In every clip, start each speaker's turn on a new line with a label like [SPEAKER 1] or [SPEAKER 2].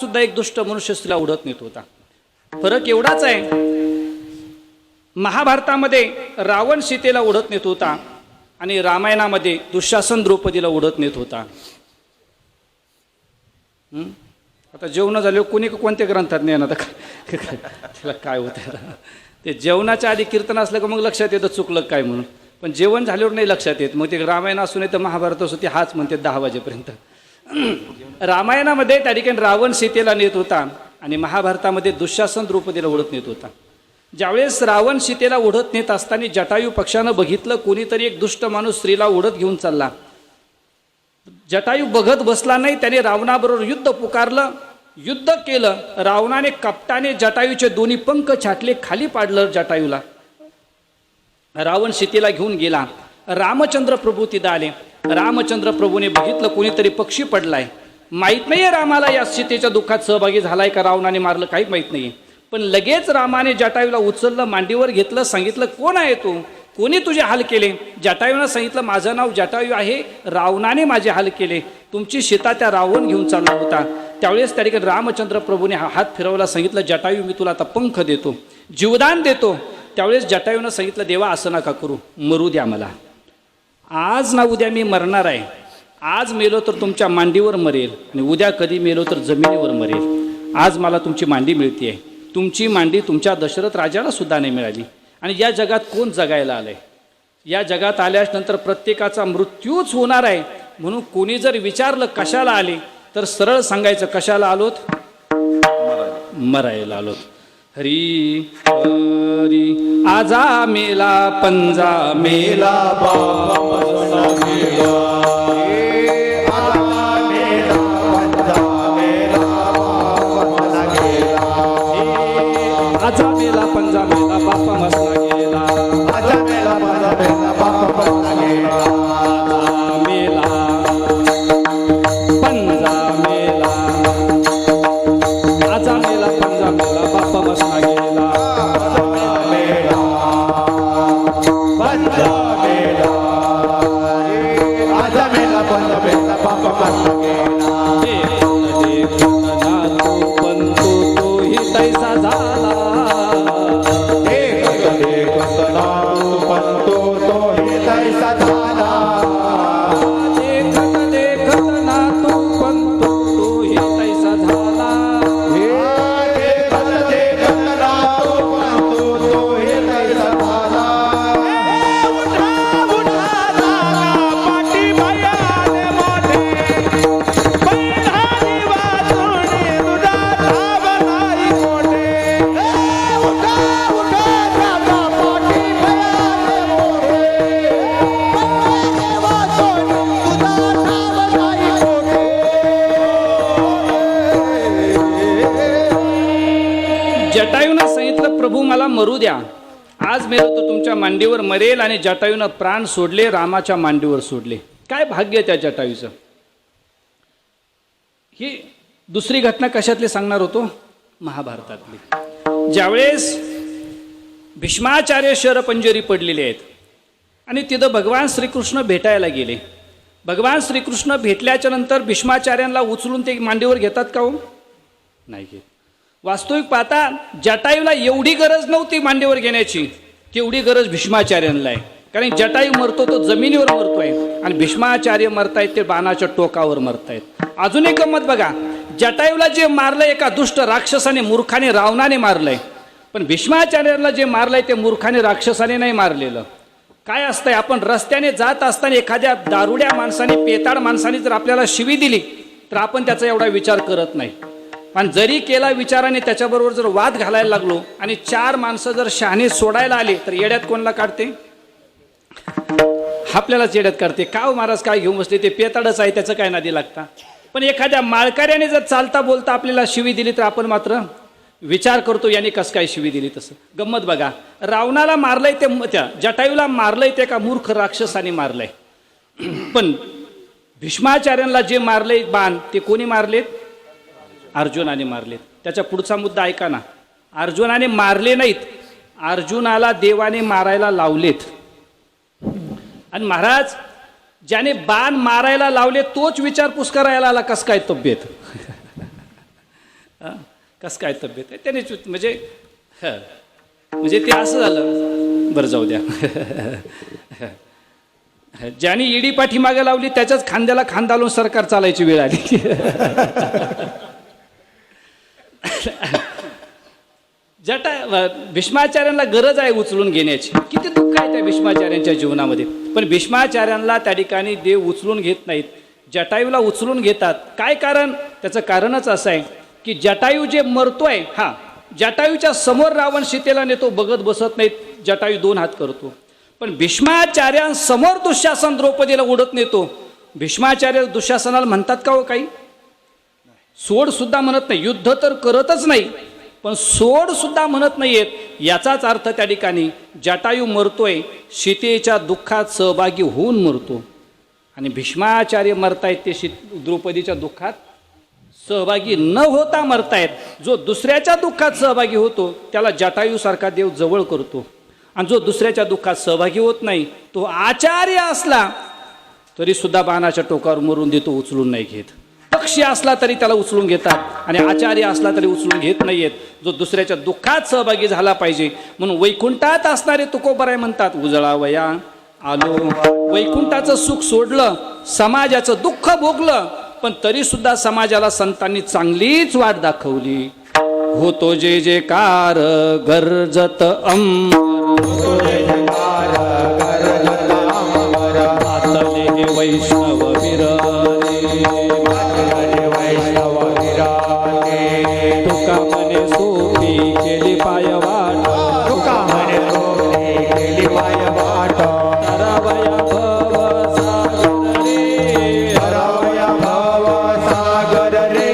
[SPEAKER 1] सुद्धा एक दुष्ट मनुष्य स्त्रीला उडत नेत होता. फरक एवढाच आहे, महाभारतामध्ये रावण सीतेला उडत नेत होता आणि रामायणामध्ये दुःशासन द्रौपदीला उडत नेत होता. आता जेवण झाले कोणी कोणत्या ग्रंथात नाही ना, त्याला काय होतं ते जेवणाच्या आधी कीर्तन असलं का मग लक्षात येतं चुकलं काय म्हणून, पण जेवण झाल्यावर नाही लक्षात येत. मग ते रामायण असू नये तर महाभारत असू, ते हाच म्हणते 10 वाजेपर्यंत. रामायणामध्ये त्या ठिकाणी रावण सीतेला नेत होता आणि महाभारतामध्ये दुःशासन द्रौपदीला उडत नेत होता. ज्यावेळेस रावण सीतेला उडत नेत असताना जटायू पक्षानं बघितलं कोणीतरी एक दुष्ट माणूस स्त्रीला उडत घेऊन चालला. जटायू बघत बसला नाही, त्याने रावणाबरोबर युद्ध पुकारलं, युद्ध केलं. रावणाने कपटाने जटायूचे दोन्ही पंख छाटले, खाली पाडलं जटायूला. रावण सीतेला घेऊन गेला. रामचंद्र प्रभू तिथं आले. रामचंद्र प्रभूने बघितलं कोणीतरी पक्षी पडलाय. माहीत नाहीये रामाला या सीतेच्या दुःखात सहभागी झालाय का रावणाने मारलं काही माहीत नाहीये. पण लगेच रामाने जटायूला उचललं, मांडीवर घेतलं, सांगितलं कोण आहे तू, कोणी तुझे हाल केले. जटायूनं सांगितलं माझं नाव जटायू आहे, रावणाने माझे हाल केले. तुमची सीता त्या रावण घेऊन चालला होता. त्यावेळेस त्या ठिकाणी रामचंद्र प्रभूने हात फिरवला, सांगितलं जटायू मी तुला आता पंख देतो, जीवदान देतो. त्यावेळेस जटायूनं सांगितलं देवा असं नका करू, मरू द्या मला. आज ना उद्या मी मरणार आहे. आज मेलो तर तुमच्या मांडीवर मरेल आणि उद्या कधी मेलो तर जमिनीवर मरेल. आज मला तुमची मांडी मिळते, तुमची मांडी तुमच्या दशरथ राजाला सुद्धा नाही मिळाली. आणि या जगात कोण जगायला आलंय? या जगात आल्यानंतर प्रत्येकाचा मृत्यूच होणार आहे. म्हणून कोणी जर विचारलं कशाला आले तर सरळ सांगायचं कशाला आलोत, मरायला आलोत. हरी हरी आजा मेला पंजा मेला आजा मेला पंजा मेला बापा मसला गेला. आजा मेला पंजा मेला बापा मसला गेला. आजा मेला पंजा मेला, आजा मेला पंजा मेला बापा मसला गेला. आजा मेला पंजा मेला, आजा मेला पंजा मेला बापा मसला गेला. पण तो ही तैसा झाला. जटायूनं सांगितलं प्रभू मला मरू द्या, आज मेलो तर तुमच्या मांडीवर मरेल. आणि जटायूनं प्राण सोडले, रामाच्या मांडीवर सोडले. काय भाग्य त्या जटायूचं. ही दुसरी घटना कशातली सांगणार होतो, महाभारतातली. ज्यावेळेस भीष्माचार्य शरपंजरी पडलेले आहेत आणि तिथं भगवान श्रीकृष्ण भेटायला गेले. भगवान श्रीकृष्ण भेटल्याच्या नंतर भीष्माचार्यांना उचलून ते मांडीवर घेतात का हो? नाही घेत. वास्तविक पाहता जटायूला एवढी गरज नव्हती मांडीवर घेण्याची, तेवढी गरज भीष्माचार्यांना आहे. कारण जटायू मरतो तो जमिनीवर मरतोय आणि भीष्माचार्य मरतायत ते बाणाच्या टोकावर मरतायत. अजून एक गंमत बघा, जटायूला जे मारलंय एका दुष्ट राक्षसाने, मूर्खाने, रावणाने मारलंय. पण भीष्माचार्यांना जे मारलंय ते मूर्खाने, राक्षसाने नाही मारलेलं. काय असतंय, आपण रस्त्याने जात असताना एखाद्या दारुड्या माणसाने, पेताड माणसाने जर आपल्याला शिवी दिली तर आपण त्याचा एवढा विचार करत नाही. पण जरी केला विचाराने त्याच्याबरोबर जर वाद घालायला लागलो आणि 4 माणसं जर शहाणे सोडायला आले तर येड्यात कोणला काढते, आपल्यालाच येड्यात काढते. का हो महाराज काय घेऊन बसले, ते पेताडच आहे त्याचं काय नादी लागता. पण एखाद्या माळकऱ्याने जर चालता बोलता आपल्याला शिवी दिली तर आपण मात्र विचार करतो याने कसं काय शिवी दिली. तसं गंमत बघा, रावणाला मारलंय ते, त्या जटायूला मारलंय ते का मूर्ख राक्षसाने मारलंय. पण भीष्माचार्यांना जे मारले बाण ते कोणी मारलेत, अर्जुनाने मारलेत. त्याच्या पुढचा मुद्दा ऐका ना, अर्जुनाने मारले नाहीत, अर्जुनाला देवाने मारायला लावलेत. आणि महाराज ज्याने बाण मारायला लावले तोच विचारपूस करायला आला कस काय तब्येत. कसं काय तब्येत आहे त्याने म्हणजे म्हणजे ते असं झालं. बरं जाऊ द्या. ज्याने ईडी पाठीमागे लावली त्याच्याच खांद्याला खांदा लावून सरकार चालायची वेळ आली. भीष्माचार्यांना गरज आहे उचलून घेण्याची. किती दुःख आहे त्या भीष्माचार्यांच्या जीवनामध्ये, पण भीष्माचार्यांना त्या ठिकाणी देव उचलून घेत नाहीत, जटायूला उचलून घेतात. काय कारण? त्याचं कारणच असं आहे की जटायू जे मरतोय, जटायूच्या समोर रावण सीतेला नेतो, बघत बसत नाहीत, जटायू 2 हात करतो. पण भीष्माचार्यांसमोर दुःशासन द्रौपदीला उडत नेतो. भीष्माचार्य दुःशासनाला म्हणतात का हो काही? सोड सुद्धा म्हणत नाही. युद्ध तर करतच नाही, पण सोड सुद्धा म्हणत नाहीयेत. याचाच अर्थ त्या ठिकाणी जटायू मरतोय, सीतेच्या दुःखात सहभागी होऊन मरतो. आणि भीष्माचार्य मरतायत ते द्रौपदीच्या दुःखात सहभागी न होता मरतायत. जो दुसऱ्याच्या दुःखात सहभागी होतो त्याला जटायूसारखा देव जवळ करतो, आणि जो दुसऱ्याच्या दुःखात सहभागी होत नाही तो आचार्य असला तरी सुद्धा बाणाच्या टोकावर मरून देतो, उचलून नाही घेत. पक्षी असला तरी त्याला उचलून घेतात, आणि आचार्य असला तरी उचलून घेत नाहीयेत. जो दुसऱ्याच्या दुःखात सहभागी झाला पाहिजे. म्हणून वैकुंठात असणारे तुकोबराय म्हणतात, उजळावया आलो. वैकुंठाचं सुख सोडलं, समाजाचं दुःख भोगलं, पण तरी सुद्धा समाजाला संतांनी चांगलीच वाट दाखवली. होतो जे जे कार गरजत आतले वैष्णव विराले, तुका म्हणे सोपी केली पाय वाट, तुका म्हणे सोपी केली पाय वाट. तरवया भव सागर रे, तरवया भव सागर रे,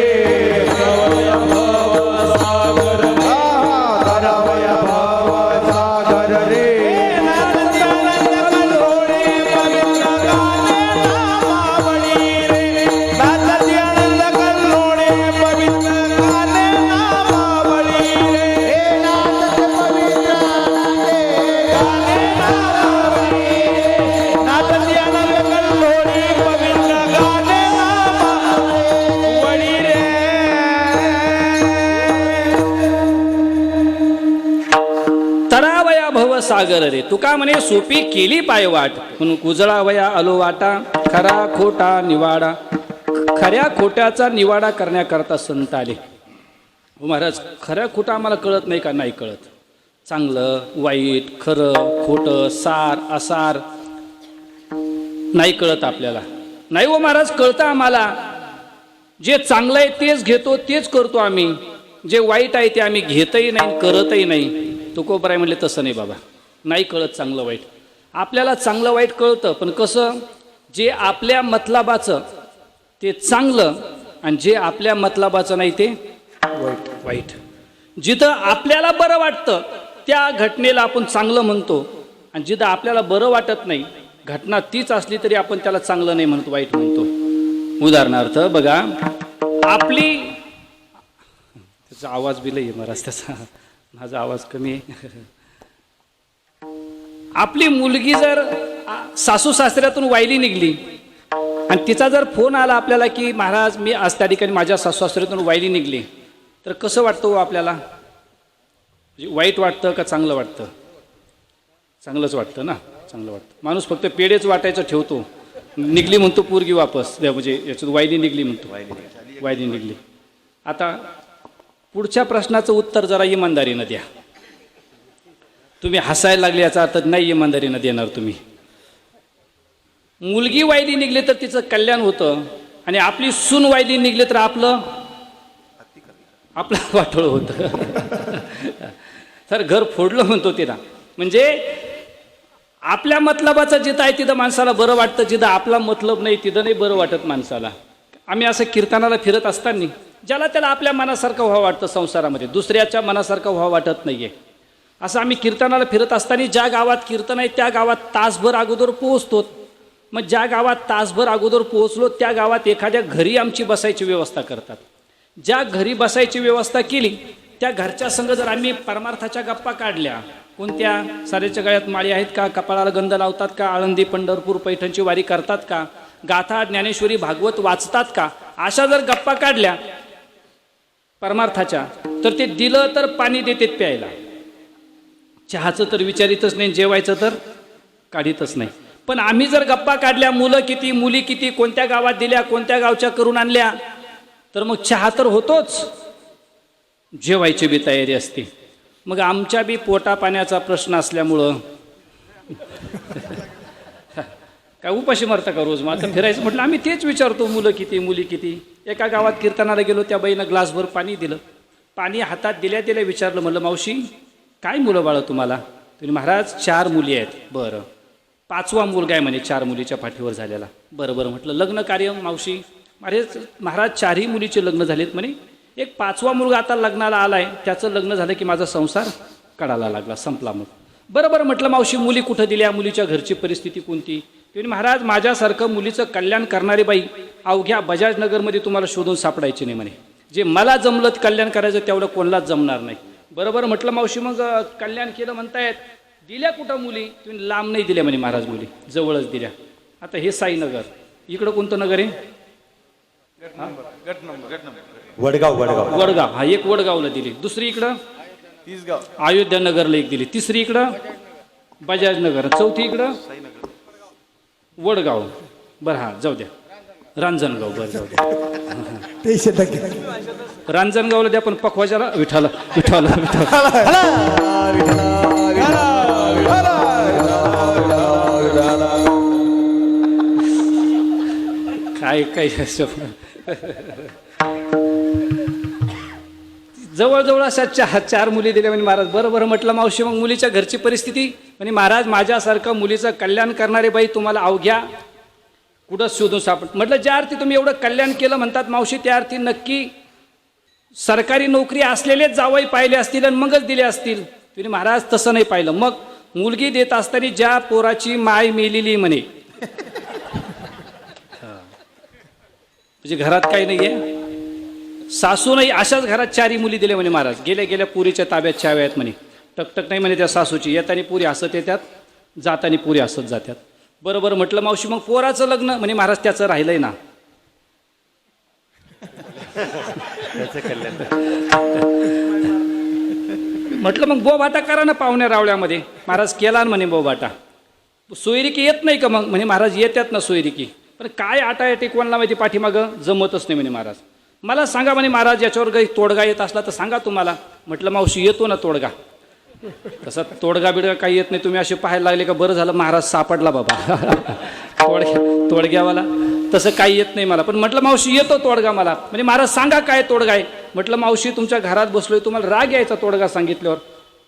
[SPEAKER 1] तरवया भव सागर रे, तरवया भव सागर रे. सागर रे, तुका म्हणे सोपी केली पायवाट. म्हणून कुजळावया आलो वाटा, खरा खोटा निवाडा. खऱ्या खोट्याचा निवाडा करण्याकरता संत आले. महाराज, खऱ्या खोटा आम्हाला कळत नाही का? नाही कळत. चांगलं वाईट, खरं खोटं, सार असार नाही कळत आपल्याला. नाही हो महाराज, कळतं आम्हाला. जे चांगलं आहे तेच घेतो, तेच करतो आम्ही. जे वाईट आहे ते आम्ही घेतही नाही, करतही नाही. तुकोबराय म्हणले तसं नाही बाबा, नाही कळत चांगलं वाईट. आपल्याला चांगलं वाईट कळतं, पण कसं? जे आपल्या मतलबाचं ते चांगलं, आणि जे आपल्या मतलबाचं नाही ते वाईट. जिथं आपल्याला बरं वाटतं त्या घटनेला आपण चांगलं म्हणतो, आणि जिथं आपल्याला बरं वाटत नाही, घटना तीच असली तरी आपण त्याला चांगलं नाही म्हणतो, वाईट म्हणतो. उदाहरणार्थ बघा, आपली त्याचा आवाज बी लई महाराज, त्याचा माझा आवाज कमी आहे. आपली मुलगी जर सासू सासऱ्यातून वायली निघली, आणि तिचा जर फोन आला आपल्याला की महाराज मी आज त्या ठिकाणी माझ्या सासू सासऱ्यातून वायली निघली, तर कसं वाटतं हो आपल्याला? म्हणजे वाईट वाटतं का चांगलं वाटतं? चांगलंच वाटतं ना, चांगलं वाटतं. माणूस फक्त पेढेच वाटायचं ठेवतो, निघली म्हणतो पोरगी वापस, म्हणजे याच्यात वायली निघली म्हणतो, वायली निघली. आता पुढच्या प्रश्नाचं उत्तर जरा इमानदारीनं द्या. तुम्ही हसायला लागले याचा अर्थ नाही इमानदारीनं देणार तुम्ही. मुलगी वायली निघली तर तिचं कल्याण होतं, आणि आपली सून वायली निघली तर आपलं वाटोळ होतं. तर घर फोडलं म्हणतो तिला. म्हणजे आपल्या मतलबाचं जिथं आहे तिथं माणसाला बरं वाटतं, जिथं आपला मतलब नाही तिथं नाही बरं वाटत माणसाला. आम्ही असं कीर्तनाला फिरत असताना ज्याला त्याला आपल्या मनासारखं व्हावं वाटतं संसारामध्ये, दुसऱ्याच्या मनासारखं व्हावं वाटत नाहीये. असं आम्ही कीर्तनाला फिरत असताना ज्या गावात कीर्तन आहे त्या गावात तासभर अगोदर पोहोचतो. मग ज्या गावात तासभर अगोदर पोहोचलो त्या गावात एखाद्या घरी आमची बसायची व्यवस्था करतात. ज्या घरी बसायची व्यवस्था केली त्या घरच्या संग जर आम्ही परमार्थाच्या गप्पा काढल्या, कोणत्या साऱ्याच्या गळ्यात माळी आहेत का, कपाळाला गंध लावतात का, आळंदी पंढरपूर पैठणची वारी करतात का, गाथा ज्ञानेश्वरी भागवत वाचतात का, अशा जर गप्पा काढल्या परमार्थाच्या, तर ते दिलं तर पाणी देतेत प्यायला. चहाचं तर विचारितच नाही, जेवायचं तर काढीतच नाही. पण आम्ही जर गप्पा काढल्या, मुलं किती मुली किती, कोणत्या गावात दिल्या, कोणत्या गावच्या करून आणल्या, तर मग चहा तर होतोच, जेवायची बी तयारी असते. मग आमच्या बी पोटा पाण्याचा प्रश्न असल्यामुळं काय उपाशी मरता का रोज? मग आता फिरायचं म्हटलं आम्ही तेच विचारतो, मुलं किती मुली किती. एका गावात कीर्तनाला गेलो, त्या बाईनं ग्लासभर पाणी दिलं. पाणी हातात दिल्या दिल्या विचारलं, म्हटलं मावशी काय मुलं बाळं तुम्हाला? तुम्ही महाराज 4 मुली आहेत. बरं, 5वा मुलगा आहे म्हणे 4 मुलीच्या पाठीवर झालेला. बरं बरं म्हटलं लग्न कार्य मावशी? महाराज 4ही मुलीचे लग्न झालेत म्हणे. एक 5वा मुलगा आता लग्नाला आलाय, त्याचं लग्न झालं की माझा संसार काढायला लागला, संपला. मग बरं बरं म्हटलं मावशी मुली कुठं दिल्या, मुलीच्या घरची परिस्थिती कोणती? तुम्ही महाराज माझ्यासारखं मुलीचं कल्याण करणारी बाई अवघ्या बजाजनगरमध्ये तुम्हाला शोधून सापडायची नाही म्हणे. जे मला जमलं कल्याण करायचं तेवढं कोणालाच जमणार नाही. बरोबर म्हटलं मावशी मग कल्याण केलं म्हणतायत, दिल्या कुठं मुली? तुम्ही लांब नाही दिल्या म्हणे महाराज, मुली जवळच दिल्या. आता हे साईनगर, इकडं कोणतं नगर आहे?
[SPEAKER 2] वडगाव.
[SPEAKER 1] वडगाव. हा, एक वडगावला दिली, दुसरी इकडं अयोध्या नगरला एक दिली, तिसरी इकडं बजाजनगर, चौथी इकडं वडगाव. बरं हा जाऊ द्या, रांजणगाव. बरं जाऊ द्या, रांजणगावला द्या, पण पखवाजाला विठाला विठाला काय काय जवळजवळ अशा 4 मुली दिल्या म्हणे महाराज. बरं बरं म्हटलं मावशी मग मुलीच्या घरची परिस्थिती? म्हणे महाराज माझ्यासारखं मुलीचं कल्याण करणारी बाई तुम्हाला अवघ्या कुठं शोधून सापड. म्हटलं ज्या अर्थी तुम्ही एवढं कल्याण केलं म्हणतात मावशी, त्या अर्थी नक्की सरकारी नोकरी असलेलेच जावई पाहिले असतील आणि मगच दिले असतील. तुम्ही महाराज तसं नाही पाहिलं. मग मुलगी देत असताना ज्या पोराची माय मेलेली म्हणे, म्हणजे घरात काही नाहीये, सासू नाही, अशाच घरात 4ही मुली दिल्या म्हणे महाराज. गेल्या गेल्या पुरीच्या ताब्यात चाव्या आहेत म्हणे. टकटक नाही म्हणे त्या सासूची, येतानी पुरी हसत येतात, जातानी पुरी हसत जातात. बरोबर म्हटलं मावशी मग पोराचं लग्न? म्हणे महाराज त्याचं राहिलंय ना. म्हटलं मग बोबाटा करा ना पाहुण्या रावळ्यामध्ये. महाराज केला ना म्हणे बोबाटा. सोयरिकी येत नाही का? मग म्हणे महाराज येतात ना सोयरिकी, पण काय आटा टेकवानला माहिती पाठीमागं जमतच नाही म्हणे महाराज. मला सांगा म्हणे महाराज, याच्यावर काही तोडगा येत असला तर सांगा तुम्हाला. म्हटलं मावशी येतो ना तोडगा. तसा तोडगा बिडगा काही येत नाही. तुम्ही असे पाहायला लागले का बरं झालं महाराज सापडला बाबा तोडग्यावाला. तसं काही येत नाही मला, पण म्हटलं मावशी येतो तोडगा मला. म्हणजे महाराज सांगा काय तोडगा आहे? म्हटलं मावशी तुमच्या घरात बसलोय, तुम्हाला राग यायचा तोडगा सांगितल्यावर.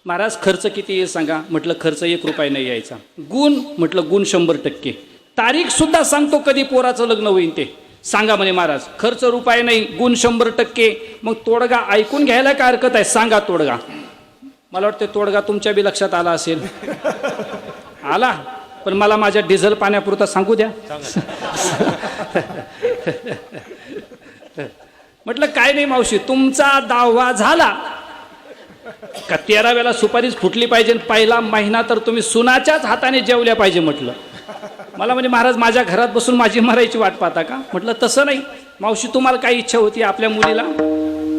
[SPEAKER 1] महाराज खर्च किती येईल सांगा? म्हटलं खर्च 1 रुपया नाही यायचा. गुण? म्हटलं गुण 100%. तारीख सुद्धा सांगतो कधी पोराचं लग्न होईल ते सांगा म्हणे महाराज. खर्च रुपये नाही, गुण 100%. मग तोडगा ऐकून घ्यायला काय हरकत आहे? सांगा तोडगा. मला वाटतं तोडगा तुमच्या बी लक्षात आला असेल. आला, पण मला माझ्या डिझेल पाण्यापुरता सांगू द्या. म्हटलं काय नाही मावशी, तुमचा 10वा झाला का 13व्याला सुपारीच फुटली पाहिजे. पहिला महिना तर तुम्ही सुनाच्याच हाताने जेवल्या पाहिजे म्हटलं. मला म्हणजे महाराज माझ्या घरात बसून माझी मरायची वाट पाहता का? म्हटलं तसं नाही मावशी, तुम्हाला काय इच्छा होती आपल्या मुलीला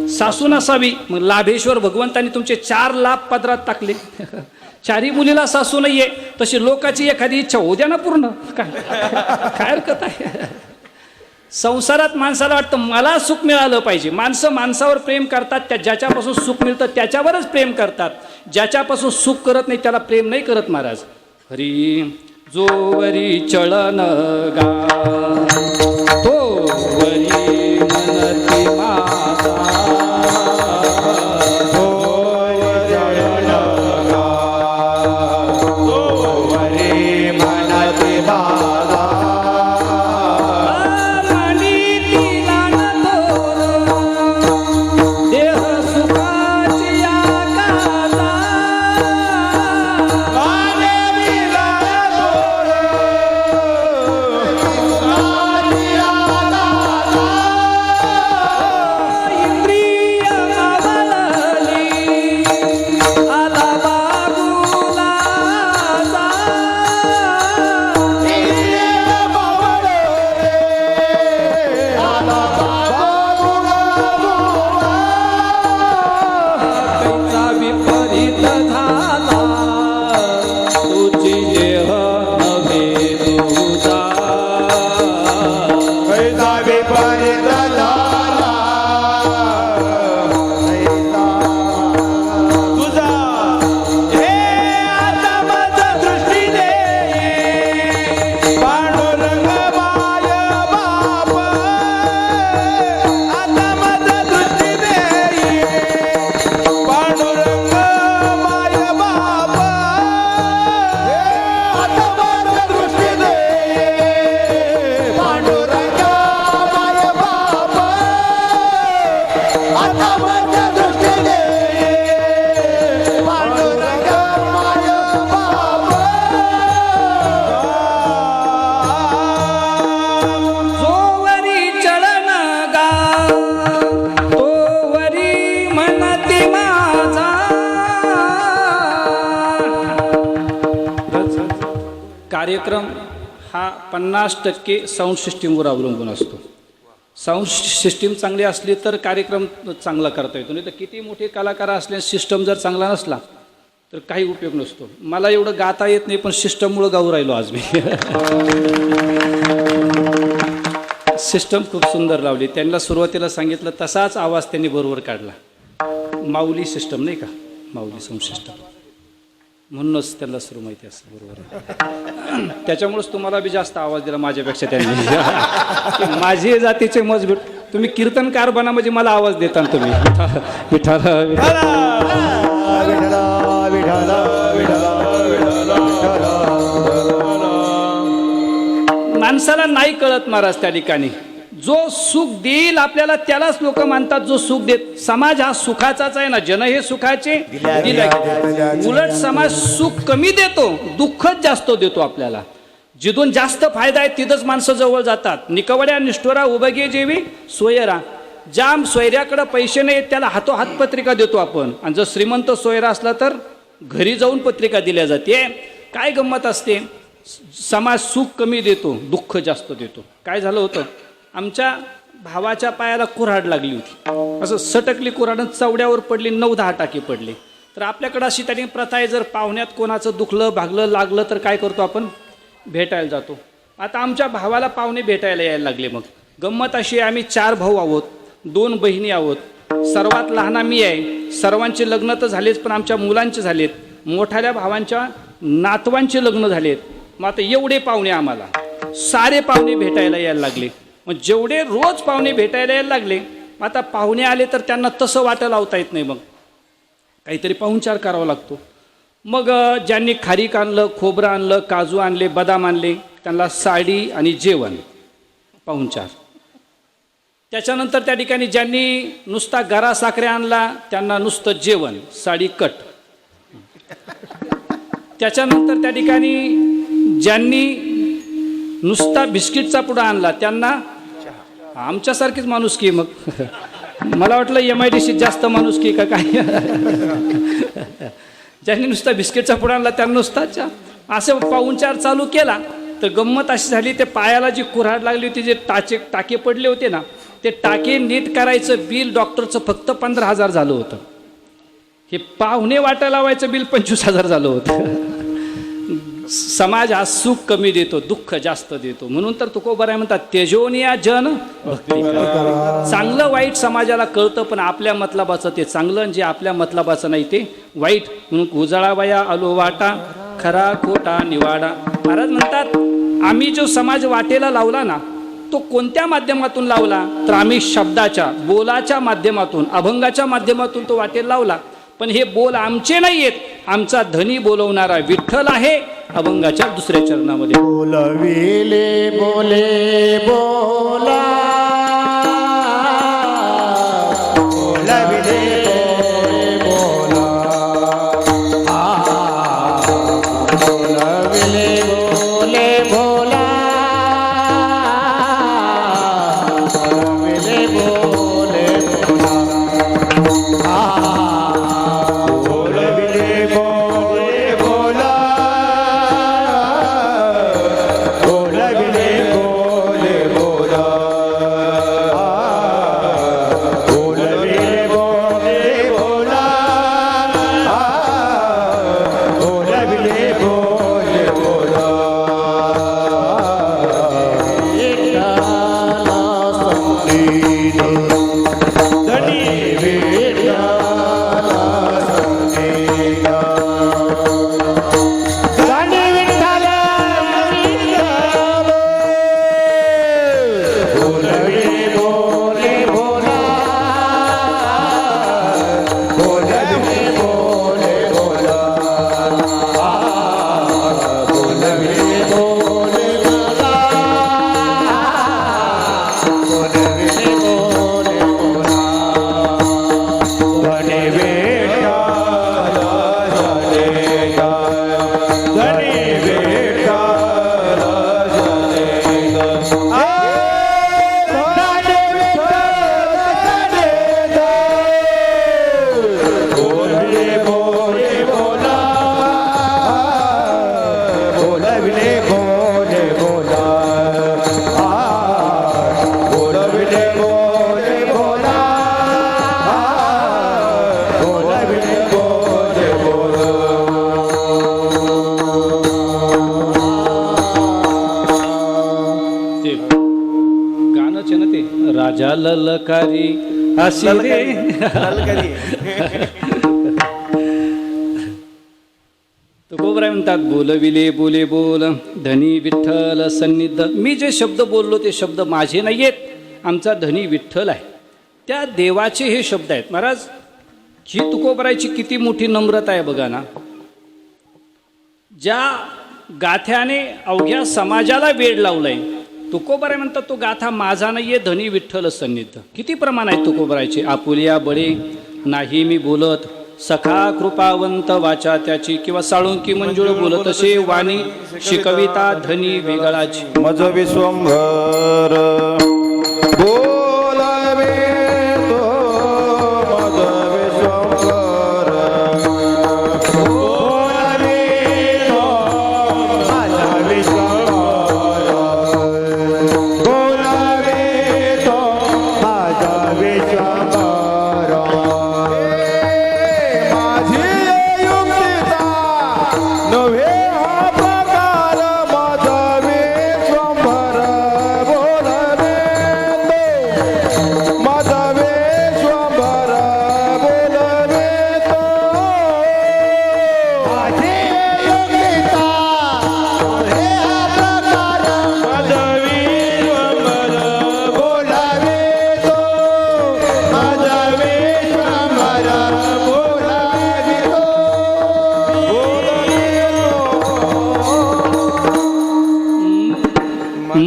[SPEAKER 1] सासू नसावी? मग लाभेश्वर भगवंतांनी तुमचे 4 लाभ पदरात टाकले. 4ही मुलीला सासू नाहीये, तशी लोकाची एखादी इच्छा होऊ द्या ना पूर्ण. काय हरकत आहे? संसारात माणसाला वाटतं मला सुख मिळालं पाहिजे. माणसं माणसावर प्रेम करतात, त्या ज्याच्यापासून सुख मिळतं त्याच्यावरच प्रेम करतात. ज्याच्यापासून सुख करत नाही त्याला प्रेम नाही करत महाराज. हरी जोवरी चळन गा तोवरी मनती माता. कार्यक्रम हा 50% साऊंड सिस्टीमवर अवलंबून असतो. साऊंड सिस्टीम चांगली असली तर कार्यक्रम चांगला करता येतो, नाही तर किती मोठे कलाकार असले सिस्टम जर चांगला नसला तर काही उपयोग नसतो. मला एवढं गाता येत नाही पण सिस्टममुळं गाऊ राहिलो आज मी. सिस्टम खूप सुंदर लावली. त्यांना सुरुवातीला सांगितलं तसाच आवाज त्यांनी बरोबर काढला. माऊली सिस्टम नाही का, माऊली साऊंड सिस्टम, म्हणूनच त्यांना सुरू माहिती असतं बरोबर. त्याच्यामुळेच तुम्हाला बी जास्त आवाज दिला माझ्यापेक्षा त्यांनी. माझे जातीचे मजबूत तुम्ही कीर्तनकार बना म्हणजे मला आवाज देता तुम्ही. विठाला माणसाला नाही कळत महाराज त्या ठिकाणी. जो सुख देईल आपल्याला त्यालाच लोक मानतात जो सुख देत. समाज हा सुखाचाच आहे ना, जन हे सुखाचे दिले. उलट समाज सुख कमी देतो, दुःखच जास्त देतो आपल्याला. जिथून जास्त फायदा आहे तिथंच माणसं जवळ जातात. निकवड्या निष्ठुरा उभगे जेवी सोयरा. ज्या सोयऱ्याकडे पैसे नाही त्याला हातोहात पत्रिका देतो आपण, आणि जर श्रीमंत सोयरा असला तर घरी जाऊन पत्रिका दिल्या जाते. काय गंमत असते, समाज सुख कमी देतो, दुःख जास्त देतो. काय झालं होतं, आमच्या भावाच्या पायाला कुऱ्हाड लागली होती. असं सटकली कुऱ्हाड, चवड्यावर पडली, 9-10 टाके पडले. तर आपल्याकडं अशी त्याने प्रथा आहे, जर पाहुण्यात कोणाचं दुखलं भागलं लागलं तर काय करतो आपण, भेटायला जातो. आता आमच्या भावाला पाहुणे भेटायला यायला लागले. मग गंमत अशी आहे, आम्ही 4 भाऊ आहोत, 2 बहिणी आहोत. सर्वात लहान मी आहे. सर्वांचे लग्न तर झालेच पण आमच्या मुलांचे झालेत. मोठ्याल्या भावांच्या नातवांचे लग्न झालेत. मग आता एवढे पाहुणे आम्हाला, सारे पाहुणे भेटायला यायला लागले. मग जेवढे रोज पाहुणे भेटायला यायला लागले, आता पाहुणे आले तर त्यांना तसं वाटं लावता येत नाही. मग काहीतरी पाहुणचार करावा लागतो. मग ज्यांनी खारीक आणलं, खोबरं आणलं, काजू आणले, बदाम आणले, त्यांना साडी आणि जेवण, पाहुणचार. त्याच्यानंतर त्या ठिकाणी ज्यांनी नुसता गरा साखरे आणला त्यांना नुसतं जेवण, साडी कट. त्याच्यानंतर त्या ठिकाणी ज्यांनी नुसता बिस्किटचा पुडा आणला त्यांना, आमच्यासारखीच माणुसकी. मग मला वाटलं MIDC जास्त माणुसकी का काय. ज्यांनी नुसता बिस्किटचा पुडा आणला त्यांना नुसता चहा. असं पाहुणचार चालू केला तर गंमत अशी झाली, ते पायाला जी कुऱ्हाड लागली होती, जे टाके पडले होते ना, ते टाके नीट करायचं बिल डॉक्टरचं फक्त 15,000 झालं होतं. हे पाहुणे वाटा लावायचं बिल 25,000 झालं होतं. समाज हा सुख कमी देतो, दुःख जास्त देतो. म्हणून तर तुकोबाराय म्हणतात, तेजोनिया जन भक्ती. चांगलं वाईट समाजाला कळतं, पण आपल्या मतलबाचं ते चांगलं, आणि जे आपल्या मतलबाचं नाही ते वाईट. म्हणून उजळावया आलो वाटा, खरा खोटा निवाडा. महाराज म्हणतात, आम्ही जो समाज वाटेला लावला ना, तो कोणत्या माध्यमातून लावला, तर आम्ही शब्दाच्या, बोलाच्या माध्यमातून, अभंगाच्या माध्यमातून तो वाटेला लावला. पण हे बोल आमचे नाही आहेत, आमचा धनी बोलवणारा विठ्ठल आहे. अभंगाच्या 2ऱ्या चरणामध्ये
[SPEAKER 2] बोलविले बोले बोला, बोलविले बोला, बोलविले बोले बोला, बोलविले बोले बोला, बोलविले बोले बोला, धनी वेड्या
[SPEAKER 1] ललकारी अशी रे तुकोबराय म्हणतात बोलविले बोले बोल धनी विठ्ठल सन्निध. मी जे शब्द बोललो ते शब्द माझे नाही आहेत, आमचा धनी विठ्ठल आहे, त्या देवाचे हे शब्द आहेत. महाराज ही तुकोबरायची किती मोठी नम्रता आहे बघा ना. ज्या गाथ्याने अवघ्या समाजाला वेड लावलंय, तुकोबराय म्हणतात तो गाथा माझा नाहीये, धनी विठ्ठल सन्निध. किती प्रमाण आहे तुकोबरायचे. आपुलिया बळे नाही मी बोलत, सखा कृपावंत वाचा त्याची, किंवा साळुंकी मंजुळ बोलत असे वाणी शिकविता धनी वेगळाची.
[SPEAKER 3] मज विश्वंभर बोलावे तो मज विश्वंभर बोलावे तो माझा विश्वंभर बोलावे तो माझा विश्वंभर. माझी युक्तिता नव्हे हा प्रकार माझा विश्वंभर बोलवे तो माझा विश्वंभर बोलवे तो. माझी युक्तिता नव्हे हा प्रकार माझा विश्वंभर बोलावे तो माझा विश्वंभर बोलावे तो.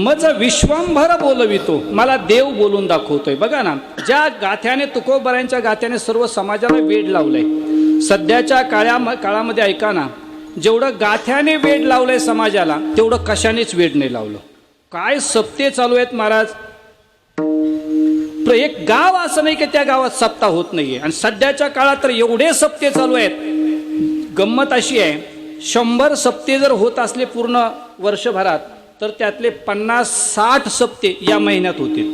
[SPEAKER 1] मज विश्वंभर बोलवितो, मला देव बोलून दाखवतोय. बघा ना, ज्या गाथ्याने तुकोबरायांच्या गाथ्याने सर्व समाजाला वेड लावलंय. सध्याच्या काळामध्ये ऐका ना, जेवढं गाथ्याने वेड लावलंय समाजाला, तेवढं कशानेच वेड नाही लावलं. काय सप्ते चालू आहेत महाराज. एक गाव असं नाही की त्या गावात सप्ताह होत नाहीये, आणि सध्याच्या काळात तर एवढे सप्ते चालू आहेत. गंमत अशी आहे, 100 सप्ते जर होत असले पूर्ण वर्षभरात, तर त्यातले 50-60 सप्ते या महिन्यात होतील.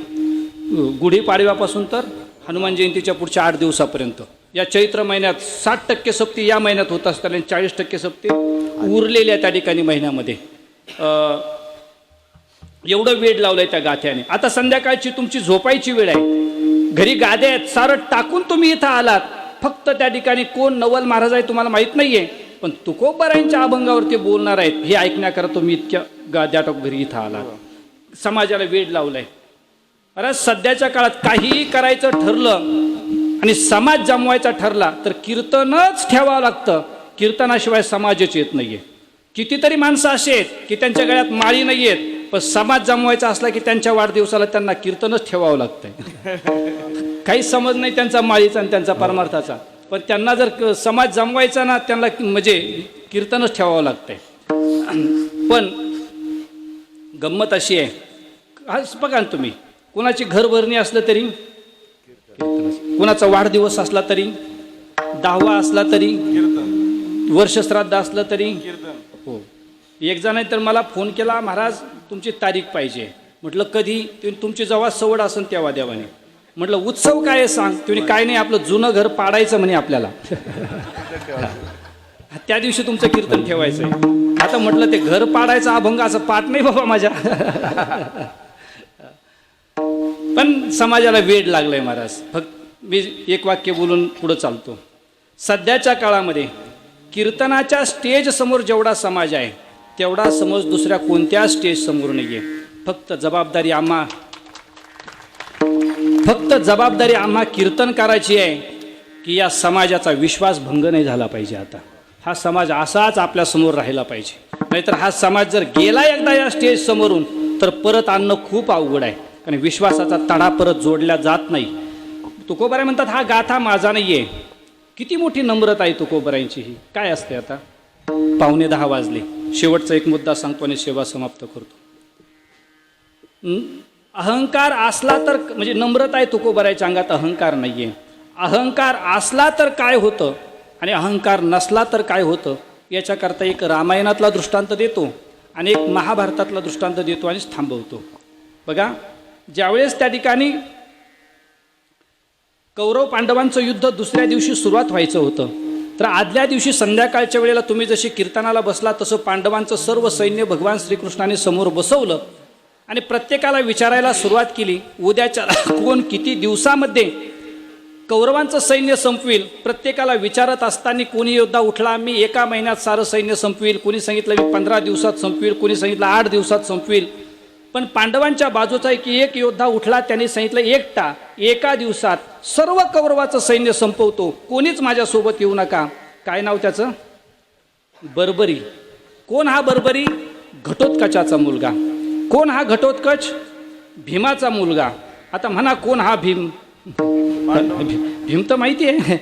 [SPEAKER 1] गुढीपाडव्यापासून तर हनुमान जयंतीच्या पुढच्या 8 दिवसापर्यंत. या चैत्र महिन्यात 60% सप्ते या महिन्यात होत असतात, आणि 40% सप्ते उरलेल्या त्या ठिकाणी महिन्यामध्ये. एवढं वेड लावलंय त्या गाथ्याने. आता संध्याकाळची तुमची झोपायची वेळ आहे, घरी गाद्या आहेत, सारं टाकून तुम्ही इथं आलात. फक्त त्या ठिकाणी कोण नवल महाराज आहे तुम्हाला माहित नाहीये, पण तुकोबरायांच्या अभंगावरती बोलणार आहेत हे ऐकण्याकरता तुम्ही इतक्या गाद्या टाकून घरी इथं आलात. समाजाला वेड लावलाय. अरे सध्याच्या काळात काहीही करायचं ठरलं आणि समाज जमवायचा ठरला तर कीर्तनच ठेवावं लागतं. कीर्तनाशिवाय समाजच येत नाहीये. कितीतरी माणसं असे आहेत की त्यांच्या गळ्यात माळी नाही आहेत, पण समाज जमवायचा असला की त्यांच्या वाढदिवसाला त्यांना कीर्तनच ठेवावं लागतंय. काही समज नाही त्यांचा माळीचा आणि त्यांचा परमार्थाचा, पण त्यांना जर समाज जमवायचा ना, त्यांना म्हणजे कीर्तनच ठेवावं लागतंय. पण गंमत अशी आहे, आज बघा ना तुम्ही, कोणाची घरभरणी असलं तरी, कोणाचा वाढदिवस असला तरी, 10वा असला तरी, वर्षश्राद्ध असलं तरी, हो. एक जण तर मला फोन केला, महाराज तुमची तारीख पाहिजे. म्हटलं कधी? तुमची जेव्हा सवड असेल तेव्हा देवाने. म्हटलं उत्सव काय आहे सांग. तुम्ही काय नाही, आपलं जुनं घर पाडायचं म्हणे आपल्याला. त्या दिवशी तुमचं कीर्तन ठेवायचं आहे. आता म्हटलं ते घर पाडायचं अभंग असं पाठ नाही बाबा माझ्या. पण समाजाला वेड लागलंय महाराज. फक्त मी एक वाक्य बोलून पुढं चालतो. सध्याच्या काळामध्ये कीर्तनाच्या स्टेज समोर जेवढा समाज आहे, तेवढा समज दुसऱ्या कोणत्या स्टेज समोर नाहीये. फक्त जबाबदारी आम्हा कीर्तनकाराची आहे की या समाजाचा विश्वास भंग नाही झाला पाहिजे. आता हा समाज असाच आपल्या समोर राहिला पाहिजे. नाहीतर हा समाज जर गेला एकदा या स्टेज समोरून, तर परत आणणं खूप अवघड आहे. कारण विश्वासाचा तडा परत जोडला जात नाही. तुकोबराय म्हणतात हा गाथा माझा नाहीये. किती मोठी नम्रता आहे तुकोबरायांची ही. काय असते आता? 9:45 वाजले. शेवटचा एक मुद्दा सांगतो आणि सेवा समाप्त करतो. अहंकार असला तर, म्हणजे नम्रता आहे तुकोबरायच्या अंगात, अहंकार नाहीये. अहंकार असला तर काय होतं आणि अहंकार नसला तर काय होतं, याच्याकरता एक रामायणातला दृष्टांत देतो आणि एक महाभारतातला दृष्टांत देतो आणि थांबवतो. बघा, ज्यावेळेस त्या ठिकाणी कौरव पांडवांचं युद्ध दुसऱ्या दिवशी सुरुवात व्हायचं होतं, तर आदल्या दिवशी संध्याकाळच्या वेळेला तुम्ही जशी कीर्तनाला बसला तसं पांडवांचं सर्व सैन्य भगवान श्रीकृष्णाने समोर बसवलं आणि प्रत्येकाला विचारायला सुरुवात केली, उद्याच्या कोण किती दिवसामध्ये कौरवांचं सैन्य संपविल. प्रत्येकाला विचारत असताना कोणी योद्धा उठला, मी 1 महिन्यात सारं सैन्य संपविल, कोणी सांगितलं मी 15 दिवसात संपविल, कोणी सांगितलं 8 दिवसात संपविल. पण पांडवांच्या बाजूचा एक योद्धा उठला, त्यांनी सांगितलं एकटा 1 दिवसात सर्व कौरवाचं सैन्य संपवतो, कोणीच माझ्यासोबत येऊ नका. काय नाव त्याचं? बर्बरी. कोण हा बर्बरी? घटोत्कचाचा मुलगा. कोण हा घटोत्कच? भीमाचा मुलगा. आता म्हणा कोण हा भीम? भीम तर माहिती आहे,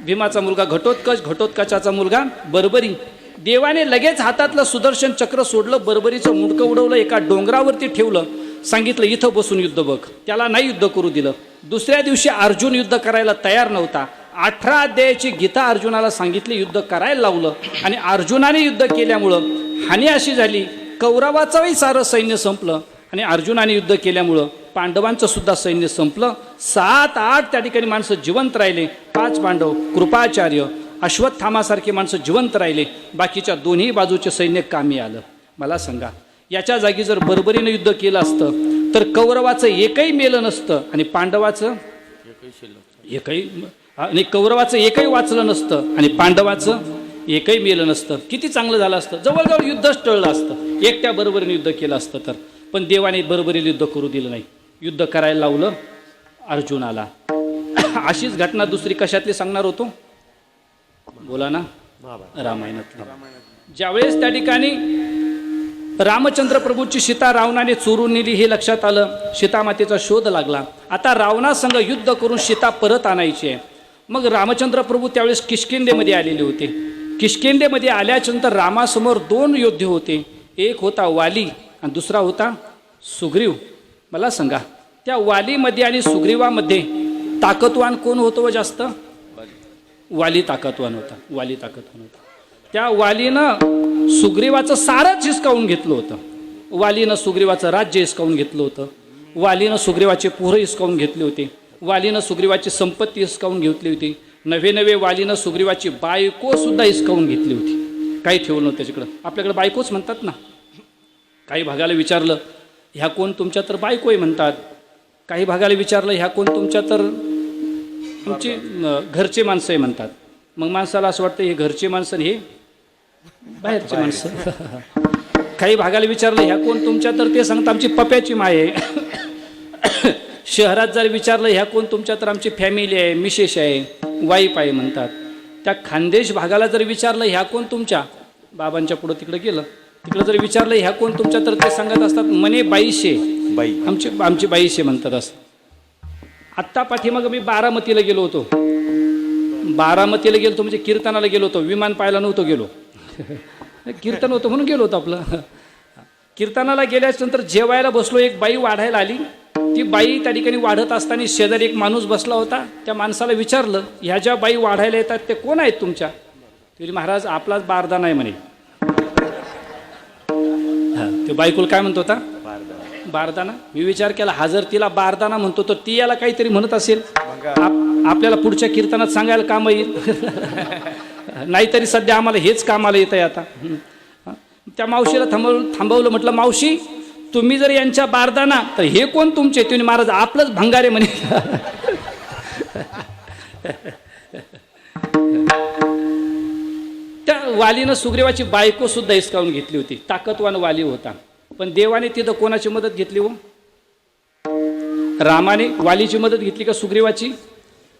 [SPEAKER 1] भीमाचा मुलगा घटोत्कच, घटोत्कचाचा मुलगा बर्बरी. देवाने लगेच हातातलं सुदर्शन चक्र सोडलं, बर्बरीचं मुंडकं उडवलं, एका डोंगरावरती ठेवलं, सांगितलं इथं बसून युद्ध बघ. त्याला नाही युद्ध करू दिलं. दुसऱ्या दिवशी अर्जुन युद्ध करायला तयार नव्हता. 18 अध्यायाची गीता अर्जुनाला सांगितली, युद्ध करायला लावलं. आणि अर्जुनाने युद्ध केल्यामुळं हानी अशी झाली, कौरवाचंही सारं सैन्य संपलं आणि अर्जुनाने युद्ध केल्यामुळं पांडवांचं सुद्धा सैन्य संपलं. 7-8 त्या ठिकाणी माणसं जिवंत राहिले. 5 पांडव, कृपाचार्य, अश्वत्थामासारखे माणसं जिवंत राहिले. बाकीच्या दोन्ही बाजूचे सैन्य कामी आलं. मला सांगा, याच्या जागी जर बर्बरीनं युद्ध केलं असतं तर कौरवाचं एकही मेलं नसतं आणि पांडवाचं आणि कौरवाचं एकही वाचलं नसतं आणि पांडवाचं एकही मेलं नसतं. किती चांगलं झालं असतं. जवळजवळ युद्धच टळलं असतं एकट्या बरोबरीने युद्ध केलं असतं तर. पण देवाने बरोबरीने युद्ध करू दिलं नाही. युद्ध करायला लावलं अर्जुनाला. अशीच घटना दुसरी कशातली सांगणार होतो? बोला ना, रामायणातली. ज्यावेळेस त्या ठिकाणी रामचंद्र प्रभूची सीता रावणाने चोरून नेली हे लक्षात आलं. सीतामातेचा शोध लागला. आता रावणासंग युद्ध करून सीता परत आणायची आहे. मग रामचंद्र प्रभू त्यावेळेस किष्किंधेमध्ये आलेले होते. किष्किंधेमध्ये आल्याच्यानंतर रामासमोर 2 योद्धे होते. एक होता वाली आणि दुसरा होता सुग्रीव. मला सांगा, त्या वालीमध्ये आणि सुग्रीवामध्ये ताकदवान कोण होतं व जास्त? वाली ताकदवान होता. वाली ताकदवान होता. त्या वालीनं सुग्रीवाचं सारंच हिसकावून घेतलं होतं. वालीनं सुग्रीवाचं राज्य हिसकावून घेतलं होतं. वालीनं सुग्रीवाचे पोरं हिसकावून घेतले होते. वालीनं सुग्रीवाची संपत्ती हिसकावून घेतली होती. नवे वालीनं सुग्रीवाची बायको सुद्धा हिसकावून घेतली होती. काही ठेवलं नव्हतं त्याच्याकडं. आपल्याकडे बायकोच म्हणतात ना. काही भागाला विचारलं ह्या कोण? तुमच्या तर बायको आहे म्हणतात. काही भागाला विचारलं ह्या कोण? तुमच्या तर आमची घरचे माणसं आहे म्हणतात. मग माणसाला असं वाटतं हे घरचे माणसं हे बाहेरचे माणसं. काही भागाला विचारलं ह्या कोण? तुमच्या तर ते सांगतात आमची पप्याची माय आहे. शहरात जर विचारलं ह्या कोण? तुमच्या तर आमची फॅमिली आहे, मिसेस आहे, वाईफ आहे म्हणतात. त्या खानदेश भागाला जर विचारलं ह्या कोण? तुमच्या बाबांच्या पुढं तिकडं गेलं, तिकडं जर विचारलं ह्या कोण? तुमच्या तर ते सांगत असतात मने बाईशे, आमची बाईशे म्हणतात. असं आत्ता पाठीमागं मी बारामतीला गेलो होतो. बारामतीला गेलो म्हणजे कीर्तनाला गेलो होतो. विमान पाहायला नव्हतो गेलो. कीर्तन होतं म्हणून गेलो होतो आपलं. कीर्तनाला गेल्यानंतर जेवायला बसलो. एक बाई वाढायला आली. ती बाई त्या ठिकाणी वाढत असताना शेजारी एक माणूस बसला होता. त्या माणसाला विचारलं ह्या ज्या बाई वाढायला येतात ते कोण आहेत तुमच्या? ते महाराज आपलाच बारदाना आहे म्हणे. ते बायकोला काय म्हणतो होता? बारदाना. मी विचार केला हा जर तिला बारदाना म्हणतो तर ती याला काहीतरी म्हणत असेल. आपल्याला पुढच्या कीर्तनात सांगायला काम येईल. नाहीतरी सध्या आम्हाला हेच कामाला येत आहे आता. त्या मावशीला थांबवलं. म्हटलं मावशी तुम्ही जर यांच्या बारदाना तर हे कोण तुमचे? तुम्ही महाराज आपलंच भंगारे म्हणे. त्या वालीनं सुग्रीवाची बायको सुद्धा हिसकावून घेतली होती. ताकदवान वाली होता. पण देवाने तिथं कोणाची मदत घेतली हो? रामाने वालीची मदत घेतली का सुग्रीवाची?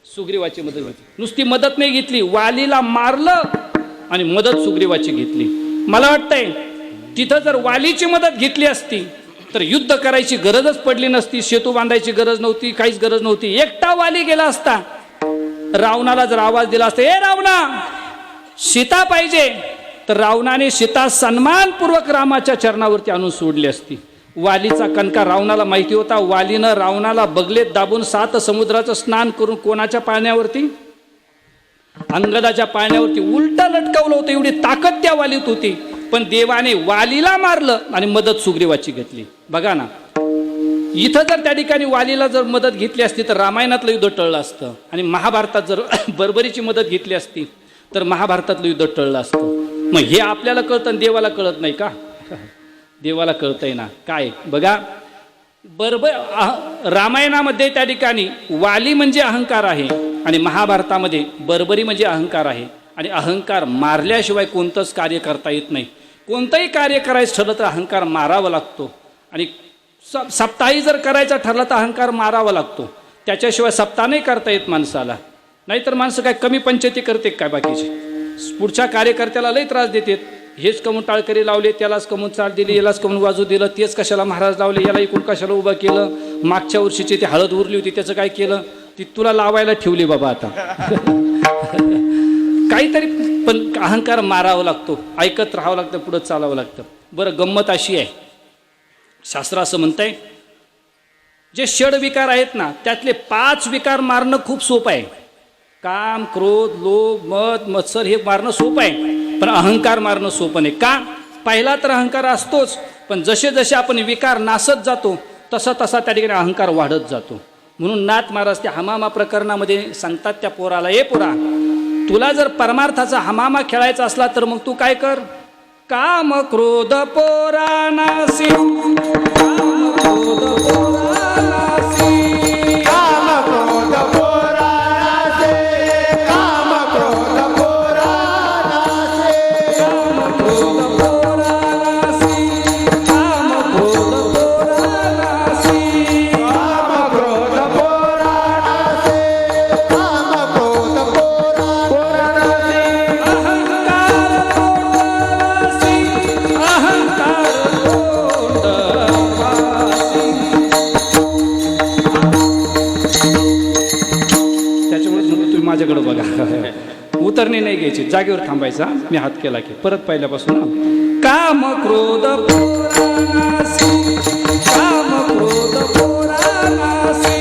[SPEAKER 1] सुग्रीवाची मदत घेतली. नुसती मदत नाही घेतली, वालीला मारलं आणि मदत सुग्रीवाची घेतली. मला वाटतंय तिथं जर वालीची मदत घेतली असती तर युद्ध करायची गरजच पडली नसती. सेतू बांधायची गरज नव्हती, काहीच गरज नव्हती. एकटा वाली गेला असता. रावणाला जर आवाज दिला असता ए रावणा सीता पाहिजे, तर रावणाने सीता सन्मानपूर्वक रामाच्या चरणावरती आणून सोडली असती. वालीचा कणका रावणाला माहिती होता. वालीनं रावणाला बगलेत दाबून 7 समुद्राचं स्नान करून कोणाच्या पाळण्यावरती? अंगदाच्या पाळण्यावरती उलटा लटकावलं होतं. एवढी ताकद त्या वालीत होती. पण देवाने वालीला मारलं आणि मदत सुग्रीवाची घेतली. बघा ना, इथं जर त्या ठिकाणी वालीला जर मदत घेतली असती तर रामायणातलं युद्ध टळलं असतं. आणि महाभारतात जर बर्बरीची मदत घेतली असती तर महाभारतातलं युद्ध टळलं असतं. मग हे आपल्याला कळतं आणि देवाला कळत नाही का? देवाला कळतंय ना काय बघा. रामायणामध्ये त्या ठिकाणी वाली म्हणजे अहंकार आहे आणि महाभारतामध्ये बर्बरी म्हणजे अहंकार आहे. आणि अहंकार मारल्याशिवाय कोणतंच कार्य करता येत नाही. कोणतंही कार्य करायचं ठरलं तर अहंकार मारावा लागतो. आणि सप्ताही जर करायचा ठरला तर अहंकार मारावा लागतो. त्याच्याशिवाय सप्ताह नाही करता येत माणसाला. नाहीतर माणसं काय कमी पंचायती करते काय बाकीचे. पुढच्या कार्यकर्त्याला लई त्रास देतात. हेच कमून टाळकरी लावले, त्यालाच कमून चाल दिली, यालाच कमून वाजू दिलं, तेच कशाला महाराज लावले, याला इकडून कशाला उभं केलं, मागच्या वर्षीची ती हळद उरली होती त्याचं काय केलं, ती तुला लावायला ठेवली बाबा आता. काहीतरी पण अहंकार मारावा लागतो, ऐकत राहावं लागतं, पुढं चालावं लागतं. बरं गंमत अशी आहे, शास्त्र असं म्हणतंय जे षड विकार आहेत ना त्यातले 5 विकार मारणं खूप सोपं आहे. काम, क्रोध, लोभ, मद, मत्सर हे मारणं सोपं आहे. पण अहंकार मारणं सोपं नाही. का? पहिला तर अहंकार असतोच, पण जसे जसे आपण विकार नासत जातो तसा तसा त्या ठिकाणी अहंकार वाढत जातो. म्हणून नाथ महाराज त्या हमामा प्रकरणामध्ये सांगतात त्या पोराला, ए पोरा, तुला जर परमार्थाचा हमामा खेळायचा असला तर मग तू काय कर, काम क्रोध पोरानासी, काम क्रोध पोरानासी,
[SPEAKER 3] काम क्रोध पोरानासे, काम क्रोध पोरानासे,
[SPEAKER 1] काम क्रोध पोरानासी, काम क्रोध पोरानासी,
[SPEAKER 3] काम क्रोध पोरानासे, काम क्रोध पोरानासे,
[SPEAKER 1] अहंकार तोंडवासी, अहंकार तोंडवासी. त्याच्यामुळे तुम्ही माझ्याकडे बघा, उतरणी नाही घ्यायची, जागेवर थांबायचा. मी हात केला की परत पहिल्यापासून काम क्रोध पोरानासी, काम क्रोध पोरानासी,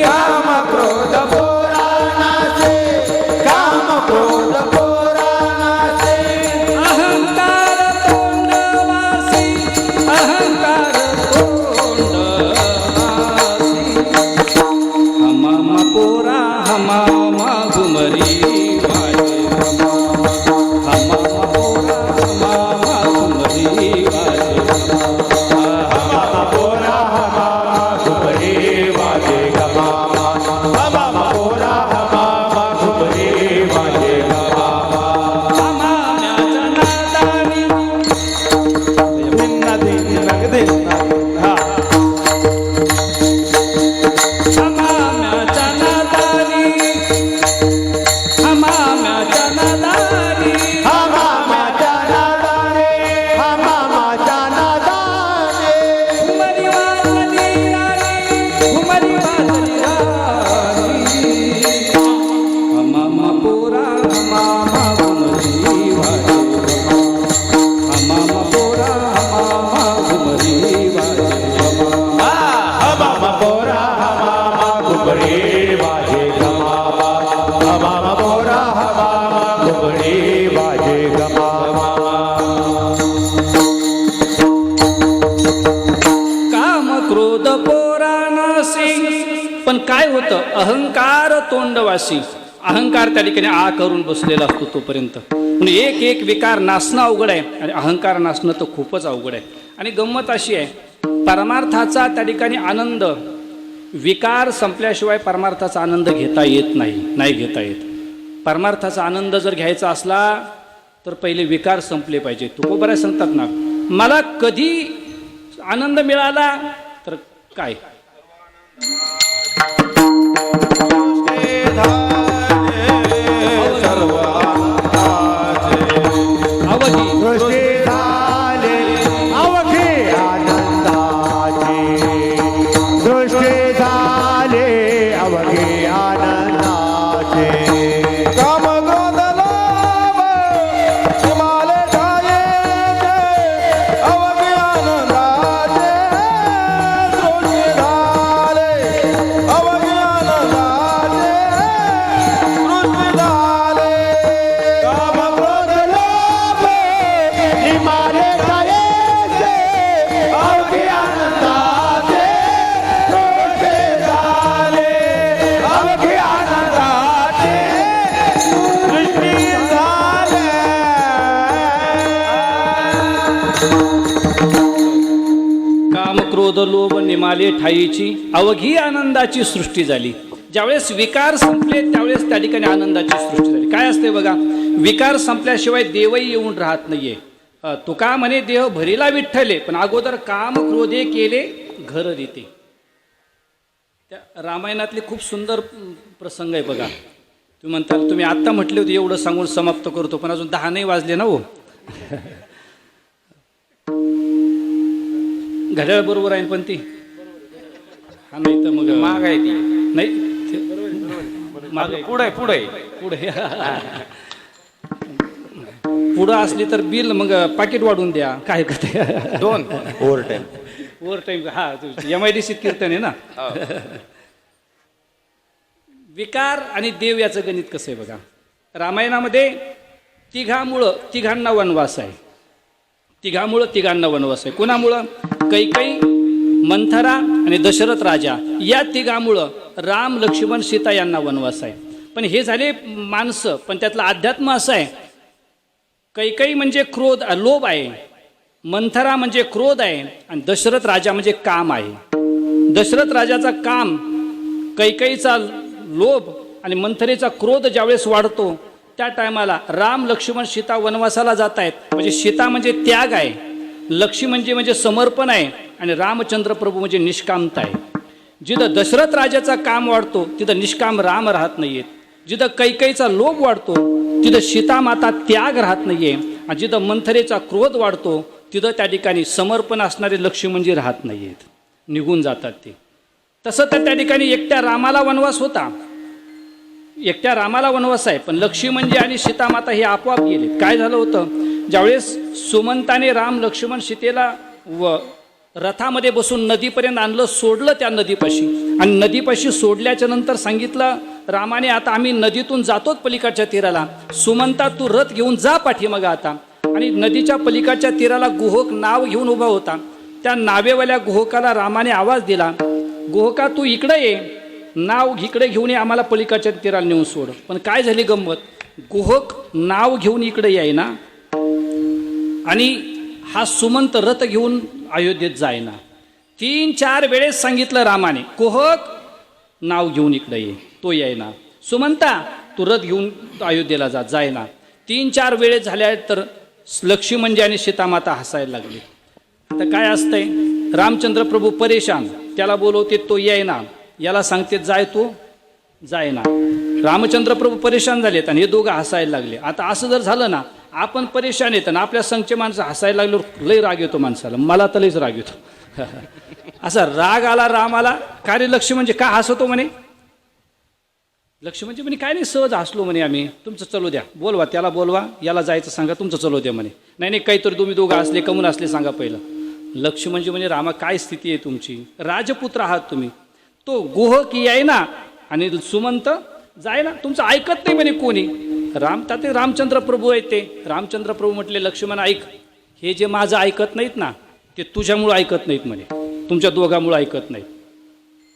[SPEAKER 3] काम क्रोध पोरानासे, काम क्रोध पोरानासे,
[SPEAKER 1] अहंकार तोंडवासी, अहंकार तोंडवासी. हमामा पोरा हमामा घुमरी वाजे, हमामा पोरा हमामा घुमरी वाजे,
[SPEAKER 3] हमामा पोरा हमामा घुमरे वाजे गमामा, हमामा पोरा हमामा घुमरे वाजे गमामा.
[SPEAKER 1] हमाम्याच्या नादानी,
[SPEAKER 3] धिन्ना धिन्ना धिन्ना हा.
[SPEAKER 1] हमाम्याच्या नादानी, हमाम्याच्या नादानी,
[SPEAKER 3] हमामाच्या नादाने, हमामाच्या नादाने,
[SPEAKER 1] घुमरी वाजली राणी, घुमरी वाजली राणी. हमामा पोरा हमामा घुमरी वाजे, हमामा पोरा हमामा घुमरी वाजे.
[SPEAKER 3] हमामा पोरा हमामा घुमरे वाजे गमामा, हमामा पोरा हमामा घुमरे वाजे गमामा.
[SPEAKER 1] काम क्रोध पोरानासी. पण काय होतं, अहंकार तोंडवासी. अहंकार त्या ठिकाणी आ करून बसलेला असतो तोपर्यंत. म्हणून एक एक विकार नासणं अवघड आहे आणि अहंकार नासणं तर खूपच अवघड आहे. आणि गंमत अशी आहे, परमार्थाचा त्या ठिकाणी आनंद, विकार संपल्याशिवाय परमार्थाचा आनंद घेता येत नाही घेता येत. परमार्थाचा आनंद जर घ्यायचा असला तर पहिले विकार संपले पाहिजे. तुकोबराय सांगतात ना, मला कधी आनंद मिळाला तर काय, अवधी
[SPEAKER 3] सृष्टी झाले अवघे आनंदाचे, सृष्टी झाले अवघे आनंदाचे. काम क्रोध लोभ हिमालय छायेचे, अवघे आनंदाचे, सृष्टी झाले
[SPEAKER 1] क्रोध लोभ निमाले ठाईची अवघी आनंदाची सृष्टी झाली. ज्यावेळेस विकार संपले त्यावेळेस त्या ठिकाणी आनंदाची सृष्टी झाली. काय असते बघा, विकार संपल्याशिवाय देवही येऊन राहत नाहीये. तुका म्हणे देह भरीला विठ्ठले, पण अगोदर काम क्रोधे केले घर रीते. त्या रामायणातले खूप सुंदर प्रसंग आहे बघा. तुम्ही म्हणताल तुम्ही आत्ता म्हटले होते एवढं सांगून समाप्त करतो, पण अजून 10 नाही वाजले ना हो. घड्याळ बरोबर आहे पण ती हा नाही तर मग
[SPEAKER 4] माग आहे ती
[SPEAKER 1] नाही माग
[SPEAKER 4] पुढे पुढे
[SPEAKER 1] पुढे पुढं असली तर बिल मग पाकिट वाढून द्या. काय करते
[SPEAKER 4] 2
[SPEAKER 3] ओव्हर टाइम.
[SPEAKER 1] Over time. हा MIDC कीर्तन आहे ना. विकार आणि देव याचं गणित कसं आहे बघा. रामायणामध्ये तिघांना वनवास आहे. तिघांना वनवास आहे. कुणामुळं? कैकई, मंथरा आणि दशरथ राजा या तिघामुळं राम लक्ष्मण सीता यांना वनवास आहे. पण हे झाले माणसं, पण त्यातलं अध्यात्म असं आहे. कैकई म्हणजे क्रोध लोभ आहे, मंथरा म्हणजे क्रोध आहे आणि दशरथ राजा म्हणजे काम आहे. दशरथ राजाचा काम, कैकईचा लोभ आणि मंथरेचा क्रोध ज्यावेळेस वाढतो त्या टायमाला राम लक्ष्मण सीता वनवासाला जात आहेत. म्हणजे सीता म्हणजे त्याग आहे, लक्ष्मी म्हणजे समर्पण आहे आणि रामचंद्र प्रभू म्हणजे निष्कामता आहे. जिथं दशरथ राजाचा काम वाढतो तिथं निष्काम राम राहत नाहीयेत. जिथं कैकईचा लोभ वाढतो तिथं सीता माता त्याग राहत नाहीये आणि जिथं मंथरेचा क्रोध वाढतो तिथं त्या ठिकाणी समर्पण असणारे लक्ष्मी म्हणजे राहत नाहीयेत, निघून जातात ते. तसं तर त्या ठिकाणी एकट्या रामाला वनवास होता, एकट्या रामाला वनवास आहे, पण लक्ष्मी म्हणजे आणि सीतामाता हे आपोआप गेले. काय झालं होतं, ज्यावेळेस सुमंताने राम लक्ष्मण सीतेला रथामध्ये बसून नदीपर्यंत आणलं, सोडलं त्या नदीपाशी आणि नदीपाशी सोडल्याच्या नंतर सांगितलं रामाने, आता आम्ही नदीतून जातोच पलीकडच्या तीराला, सुमंता तू रथ घेऊन जा पाठीमागं आता. आणि नदीच्या पलीकडच्या तीराला गुहक नाव घेऊन उभा होता. त्या नावेवाल्या गुहकाला रामाने आवाज दिला, गुहका तू इकडे ये, नाव इकडे घेऊन ये, आम्हाला पलीकडच्या तीराला नेऊन सोड. पण काय झाली गंमत, गुहक नाव घेऊन इकडे याय ना आणि हा सुमंत रथ घेऊन अयोध्येत जायना. 3-4 वेळेस सांगितलं रामाने, गुहक नाव घेऊन इकडे ये, तो यायना. सुमंता तू रथ घेऊन अयोध्येला जायना. 3-4 वेळेस झाल्या तर लक्ष्मी म्हणजे आणि सीतामाता हसायला लागली. तर काय असतंय, रामचंद्र प्रभू परेशान, त्याला बोलवते तो यायना, याला सांगते जाय तू जायना. रामचंद्र प्रभू परेशान झालेत आणि हे दोघं हसायला लागले. आता असं जर झालं ना, आपण परेशान येतं ना, आपल्या संघचे माणसं हसायला लागल्यावर लय राग येतो माणसाला. मला तर लयच राग येतो. असा राग आला रामाला, काय रे लक्ष्मी म्हणजे का हसतो म्हणे. लक्ष्मी म्हणजे म्हणे काय नाही, सहज हसलो म्हणे आम्ही, तुमचं चलू द्या, बोलवा त्याला, बोलवा याला जायचं सांगा, तुमचं चलू द्या म्हणे. नाही नाही काहीतरी तुम्ही दोघं असले कमून असले सांगा पहिलं. लक्ष्मी म्हणजे रामा काय स्थिती आहे तुमची, राजपुत्र आहात तुम्ही. तो गुहक याय ना आणि सुमंत जाय ना, तुमचं ऐकत नाही म्हणे कोणी. ते रामचंद्र प्रभू आहेत ते. रामचंद्र प्रभू म्हटले लक्ष्मण ऐक, हे जे माझं ऐकत नाहीत ना ते तुझ्यामुळं ऐकत नाहीत म्हणे, तुमच्या दोघांमुळं ऐकत नाहीत.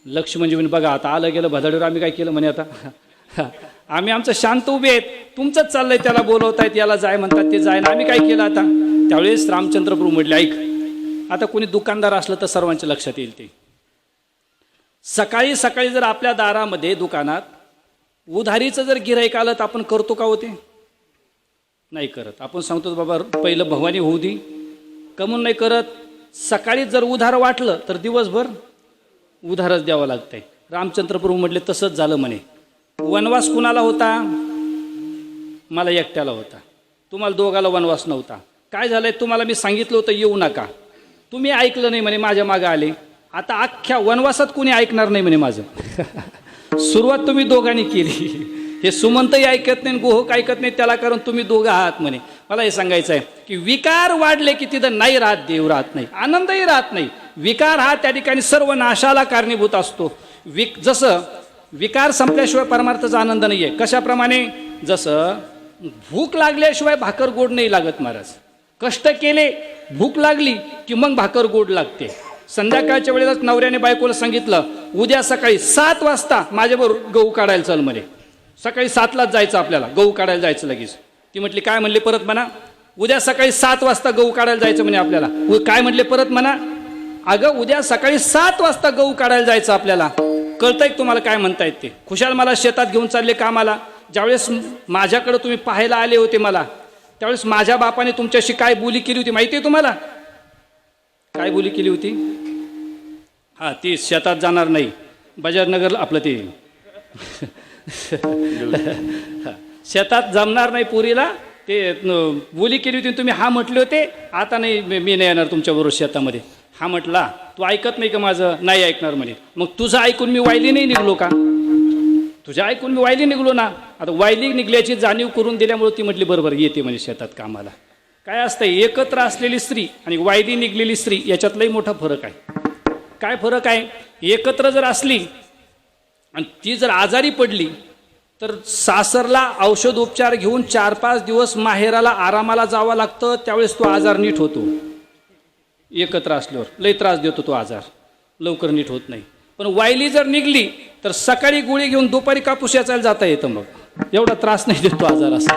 [SPEAKER 1] लक्ष्मी म्हणजे बघा आता आलं गेलं भदाडीवर, आम्ही काय केलं म्हणे, आता आम्ही आमचं शांत उभे आहेत, तुमचंच चाललंय, त्याला बोलवतायत, याला जाय म्हणतात ते जाय ना, आम्ही काय केलं आता. त्यावेळेस रामचंद्र प्रभू म्हटले ऐक, आता कोणी दुकानदार असलं तर सर्वांच्या लक्षात येईल ते. सकाळी सकाळी जर आपल्या दारामध्ये दुकानात उधारीचं जर गिऱ्हाईक आलं तर आपण करतो का होते, नाही करत. आपण सांगतो बाबा पहिलं भवानी होऊ दे, कमून नाही करत. सकाळी जर उधार वाटलं तर दिवसभर उधारच द्यावं लागतंय. रामचंद्र प्रभू म्हटले तसंच झालं म्हणे. वनवास कुणाला होता, मला एकट्याला होता, तुम्हाला दोघाला वनवास नव्हता. काय झालंय, तुम्हाला मी सांगितलं होतं येऊ नका, तुम्ही ऐकलं नाही म्हणे, माझ्या मागं आले. आता अख्ख्या वनवासात कोणी ऐकणार नाही म्हणे माझं. सुरुवात तुम्ही दोघांनी केली. हे सुमंतही ऐकत नाही, गुहक ऐकत नाही, त्याला कारण तुम्ही दोघं आहात म्हणे. मला हे सांगायचं आहे की विकार वाढले की तिथं नाही राहत देव, राहत नाही, आनंदही राहत नाही. विकार हा त्या ठिकाणी सर्व नाशाला कारणीभूत असतो. जसं विकार संपल्याशिवाय परमार्थाचा आनंद नाही आहे. कशाप्रमाणे, जसं भूक लागल्याशिवाय भाकर गोड नाही लागत महाराज. कष्ट केले, भूक लागली की मग भाकर गोड लागते. संध्याकाळच्या वेळेलाच नवऱ्याने बायकोला सांगितलं उद्या सकाळी 7 वाजता माझ्याबरोबर गहू काढायला चल म्हणे. सकाळी 7लाच जायचं आपल्याला, गहू काढायला जायचं लगेच. ती म्हटली काय म्हणले परत म्हणा, उद्या सकाळी 7 वाजता गहू काढायला जायचं म्हणे आपल्याला. काय म्हटले परत म्हणा, अगं उद्या सकाळी 7 वाजता गहू काढायला जायचं आपल्याला. कळतंय का तुम्हाला काय म्हणतायत ते? खुशाल मला शेतात घेऊन चालले कामाला. ज्यावेळेस माझ्याकडे तुम्ही पाहायला आले होते मला, त्यावेळेस माझ्या बापाने तुमच्याशी काय बोली केली होती माहिती आहे तुम्हाला? काय बोली केली होती? हा, ती शेतात जाणार नाही, बजाजनगर आपलं ते शेतात जमणार नाही पुरीला, ते बोली केली होती. तुम्ही हा म्हटले होते, आता नाही मी नाही येणार तुमच्याबरोबर शेतामध्ये. हा म्हटला, तू ऐकत नाही का माझं? नाही ऐकणार म्हणे. मग तुझं ऐकून मी वायली नाही निघलो का? तुझ्या ऐकून मी वायली निघलो ना. आता वायली निघल्याची जाणीव करून दिल्यामुळे ती म्हटली बरोबर येते म्हणजे शेतात कामाला. काय असतं, एकत्र असलेली स्त्री आणि वायली निघलेली स्त्री याच्यातलाही मोठा फरक आहे. काय फरक आहे? एकत्र जर असली आणि ती जर आजारी पडली तर सासरला औषधोपचार घेऊन 4-5 दिवस माहेराला आरामाला जावं लागतं, त्यावेळेस तो आजार नीट होतो. एकत्र असल्यावर लई त्रास देतो तो आजार, लवकर नीट होत नाही. पण वायली जर निघली तर सकाळी गोळी घेऊन दुपारी कापूस याचायला जाता येतं, मग एवढा त्रास नाही देतो आजार असा.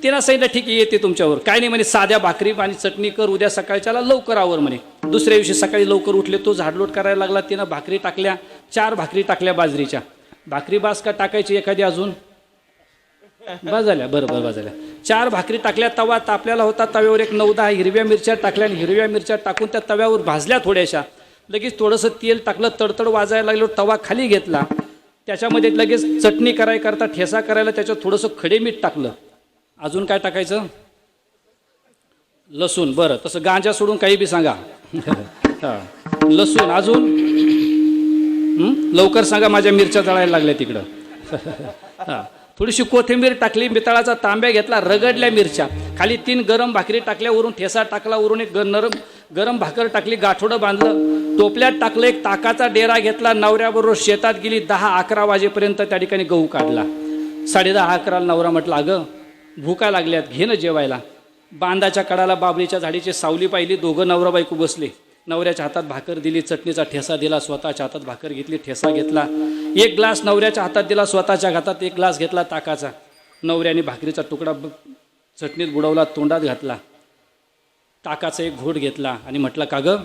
[SPEAKER 1] तिला सांगितलं ठीक आहे येते तुमच्यावर, काय नाही म्हणे, साध्या भाकरी आणि चटणी कर, उद्या सकाळच्याला लवकर आवर म्हणे. दुसऱ्या दिवशी सकाळी लवकर उठले, तो झाडलोट करायला लागला. तिनं भाकरी टाकल्या, 4 भाकरी टाकल्या बाजरीच्या. भाकरी बास का टाकायची एखादी अजून? बस झाल्या, बरोबर बस झाल्या. 4 भाकरी टाकल्या, तवा तापलेला होता, तव्यावर एक 9-10 हिरव्या मिरच्या टाकल्या आणि हिरव्या मिरच्या टाकून त्या तव्यावर भाजल्या थोड्याशा. लगेच थोडंसं तेल टाकलं, तडतड वाजायला लागलं, तवा खाली घेतला, त्याच्यामध्ये लगेच चटणी करता ठेसा करायला त्याच्यात थोडंसं खडे मीठ टाकलं. अजून काय टाकायचं? लसूण. बरं, तसं गांजा सोडून काही बी सांगा. लसूण. अजून लवकर सांगा, माझ्या मिरच्या जळायला लागल्या तिकडं. हां, थोडीशी कोथिंबीर टाकली, मिताळाचा तांब्या घेतला, रगडल्या मिरच्या, खाली 3 गरम भाकरी टाकल्या, वरून ठेसा टाकला, वरून एक गरम भाकर टाकली, गाठोडं बांधलं, टोपल्यात टाकलं, एक ताकाचा डेरा घेतला, नवऱ्याबरोबर शेतात गेली. 10-11 वाजेपर्यंत त्या ठिकाणी गहू काढला. 10:30-11 नवरा म्हटला, अगं भूका लागल्यात, घे ना जेवायला. बांधाच्या कडाला बाबळीच्या झाडीची सावली पाहिली, दोघं नवरा बायको बसले. नवऱ्याच्या हातात भाकर दिली, चटणीचा ठेसा दिला, स्वतःच्या हातात भाकर घेतली, ठेसा घेतला, 1 ग्लास नवऱ्याच्या हातात दिला, स्वतःच्या हातात 1 ग्लास घेतला ताकाचा. नवऱ्याने भाकरीचा तुकडा चटणीत बुडवला, तोंडात घातला, ताकाचा एक घोट घेतला आणि म्हटलं, का गं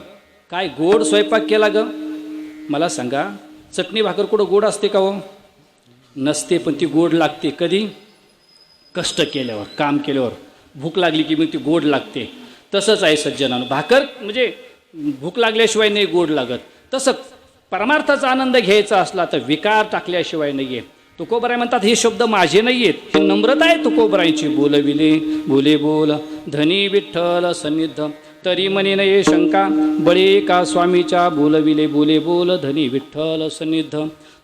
[SPEAKER 1] काय गोड स्वयंपाक केला गं? मला सांगा, चटणी भाकर कुठं गोड असते का हो? नसते, पण ती गोड लागते. कधी? कष्ट केल्यावर, काम केल्यावर. भूक लागली की मग ती गोड लागते. तसंच आहे सज्जनानं, भाकर म्हणजे भूक लागल्याशिवाय नाही गोड लागत. तसं परमार्थाचा आनंद घ्यायचा असला तर विकार टाकल्याशिवाय नाही आहे. तुकोबराय म्हणतात, हे शब्द माझे नाही आहेत, ही नम्रता आहे तुकोबरायची. बोलविले बोले बोल धनी विठ्ठल सन्निध, तरी म्हणे नये शंका, बळे का स्वामीच्या बोलविले बोले बोल धनी विठ्ठल सन्निध.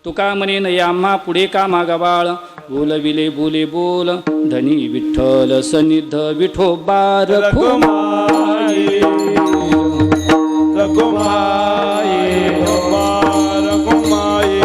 [SPEAKER 1] तुका म्हणे नये आम्हा पुढे का मागवाळ, बोलविले बोले बोल धनी विठ्ठल सन्निध. विठोबा रखुमाई
[SPEAKER 3] रखुमाई रखुमाई रखुमाई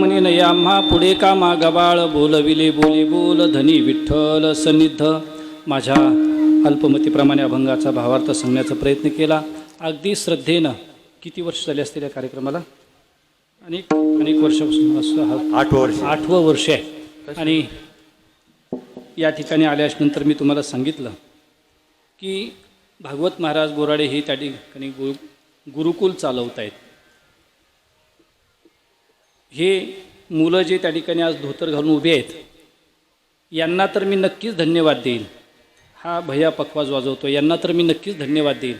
[SPEAKER 1] म्हणे न आम्हा पुढे का मागबाळ बोलविले बोले बोल धनी विठ्ठल सन्निध. माझ्या अल्पमतीप्रमाणे अभंगाचा भावार्थ सांगण्याचा प्रयत्न केला. अगदी श्रद्धेनं. किती वर्ष झाली असतील या कार्यक्रमाला? अनेक अनेक वर्षापासून असं 8वं वर्ष आहे. आणि या ठिकाणी आल्यानंतर मी तुम्हाला सांगितलं की भागवत महाराज बोराडे हे त्या ठिकाणी गुरुकुल चालवत आहेत. हे मुलं जे त्या ठिकाणी आज धोतर घालून उभे आहेत यांना तर मी नक्कीच धन्यवाद देईल. हा भैया पखवाज वाजवतो यांना तर मी नक्कीच धन्यवाद देईल.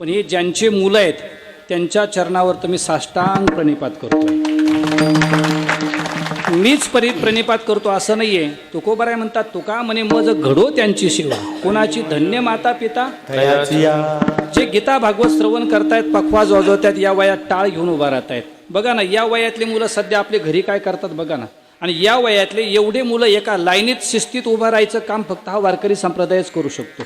[SPEAKER 1] पण हे ज्यांचे मुलं आहेत त्यांच्या चरणावर तर मी साष्टांग प्रणिपात करतो. मीच प्रणिपात करतो असं नाही आहे. तुकोबाराय म्हणतात तुका म्हणे मज घडो त्यांची सेवा. कोणाची? धन्य माता पिता जे गीता भागवत श्रवण करतायत, पखवाज वाजवतात, या वयात टाळ घेऊन उभा राहत आहेत. बघा ना, या वयातले मुलं सध्या आपले घरी काय करतात बघा ना. आणि या वयातले एवढे मुलं एका लाईनीत शिस्तीत उभं राहायचं काम फक्त हा वारकरी संप्रदायच करू शकतो.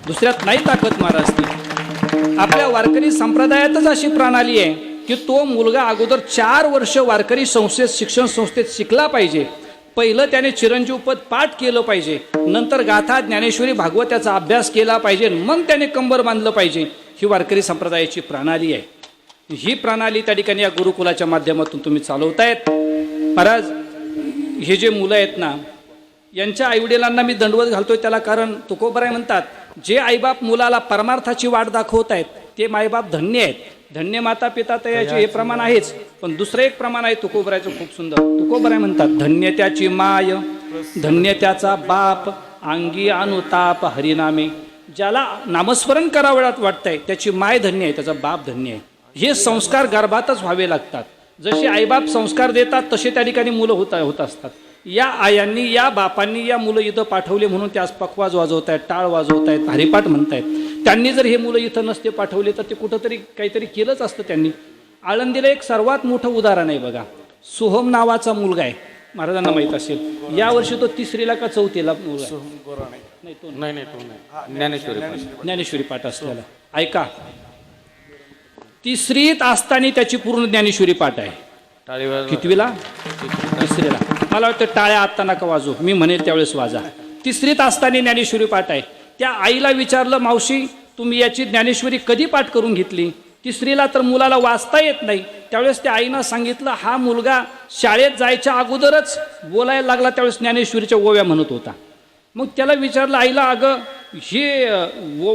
[SPEAKER 1] दुसऱ्यात नाही ताकद महाराज ती. आपल्या वारकरी संप्रदायातच अशी प्रणाली आहे की तो मुलगा अगोदर 4 वर्ष वारकरी संस्थेत शिक्षण संस्थेत शिकला पाहिजे. पहिलं त्याने चिरंजीव पद पाठ केलं पाहिजे, नंतर गाथा ज्ञानेश्वरी भागवताचा अभ्यास केला पाहिजे, मग त्याने कंबर बांधलं पाहिजे. ही वारकरी संप्रदायाची प्रणाली आहे. ही प्रणाली त्या ठिकाणी या गुरुकुलाच्या माध्यमातून तुम्ही चालवतायत. महाराज हे जे मुलं आहेत ना यांच्या आईवडिलांना मी दंडवत घालतोय त्याला कारण तुकोबाराय म्हणतात जे आईबाप मुलाला परमार्थाची वाट दाखवत आहेत ते मायबाप धन्य आहेत. धन्य माता पिता तयाचे हे प्रमाण आहेच, पण दुसरं एक प्रमाण आहे तुकोबारायचं खूप सुंदर. तुकोबाराय म्हणतात धन्य त्याची माय, धन्य त्याचा बाप, अंगी अनुताप हरिनामे. ज्याला नामस्मरण करावं वाटतंय त्याची माय धन्य आहे, त्याचा बाप धन्य आहे. हे संस्कार गर्भातच व्हावे लागतात. जसे आईबाप संस्कार देतात तसे त्या ठिकाणी मुलं होत असतात. या आयांनी या बापांनी या मुलं इथं पाठवले म्हणून ते आज पखवाज वाजवत आहेत, टाळ वाजवत आहेत, हरिपाठ म्हणतायत. त्यांनी जर हे मुलं इथं नसते पाठवले तर ते कुठंतरी काहीतरी केलंच असतं त्यांनी. आळंदीला एक सर्वात मोठं उदाहरण आहे बघा. सोहम नावाचा मुलगा आहे, महाराजांना माहीत असेल. यावर्षी तो 3रीला का 4थीला मुलगा नाही तो ज्ञानेश्वरी पाठ असलेला. ऐका, 3रीत असताना त्याची पूर्ण ज्ञानेश्वरी पाठ आहे. कितवीला? 3रीला. मला वाटतं टाळ्या आत्ता नका वाजू, मी म्हणेल त्यावेळेस वाजा. 3रीत असताना ज्ञानेश्वरी पाठ आहे. त्या आईला विचारलं मावशी तुम्ही याची ज्ञानेश्वरी कधी पाठ करून घेतली? 3रीला तर मुलाला वाचता येत नाही. त्यावेळेस त्या आईनं सांगितलं हा मुलगा शाळेत जायच्या अगोदरच बोलायला लागला त्यावेळेस ज्ञानेश्वरीच्या ओव्या म्हणत होता. मग त्याला विचारलं आईला अगं हे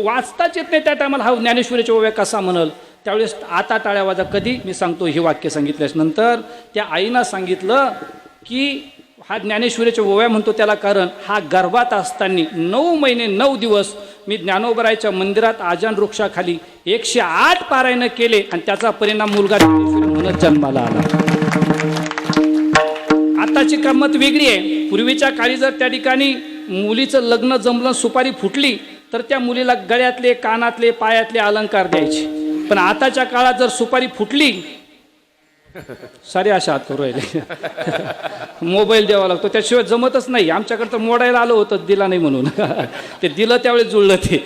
[SPEAKER 1] वाचताच येत नाही त्या टायमाला हा ज्ञानेश्वरीच्या ओव्या कसा म्हणल? त्यावेळेस आता टाळ्या वाजा. कधी? मी सांगतो. हे वाक्य सांगितल्यास नंतर त्या आईनं सांगितलं की हा ज्ञानेश्वरीच्या ओव्या म्हणतो त्याला कारण हा गर्भात असताना 9 महिने 9 दिवस मी ज्ञानोबरायच्या मंदिरात आजान वृक्षाखाली 108 पारायण केले आणि त्याचा परिणाम मुलगा ज्ञानेश्वरी म्हणत जन्माला आला. आताची गंमत वेगळी आहे. पूर्वीच्या काळी जर त्या ठिकाणी मुलीचं लग्न जमलं, सुपारी फुटली तर त्या मुलीला गळ्यातले, कानातले, पायातले अलंकार द्यायचे. पण आताच्या काळात जर सुपारी फुटली सारे अशा हात करू राहिले मोबाईल द्यावा लागतो, त्याशिवाय जमतच नाही. आमच्याकडे तर मोडायला आलं होतं, दिला नाही म्हणून ते दिलं त्यावेळेस जुळलं ते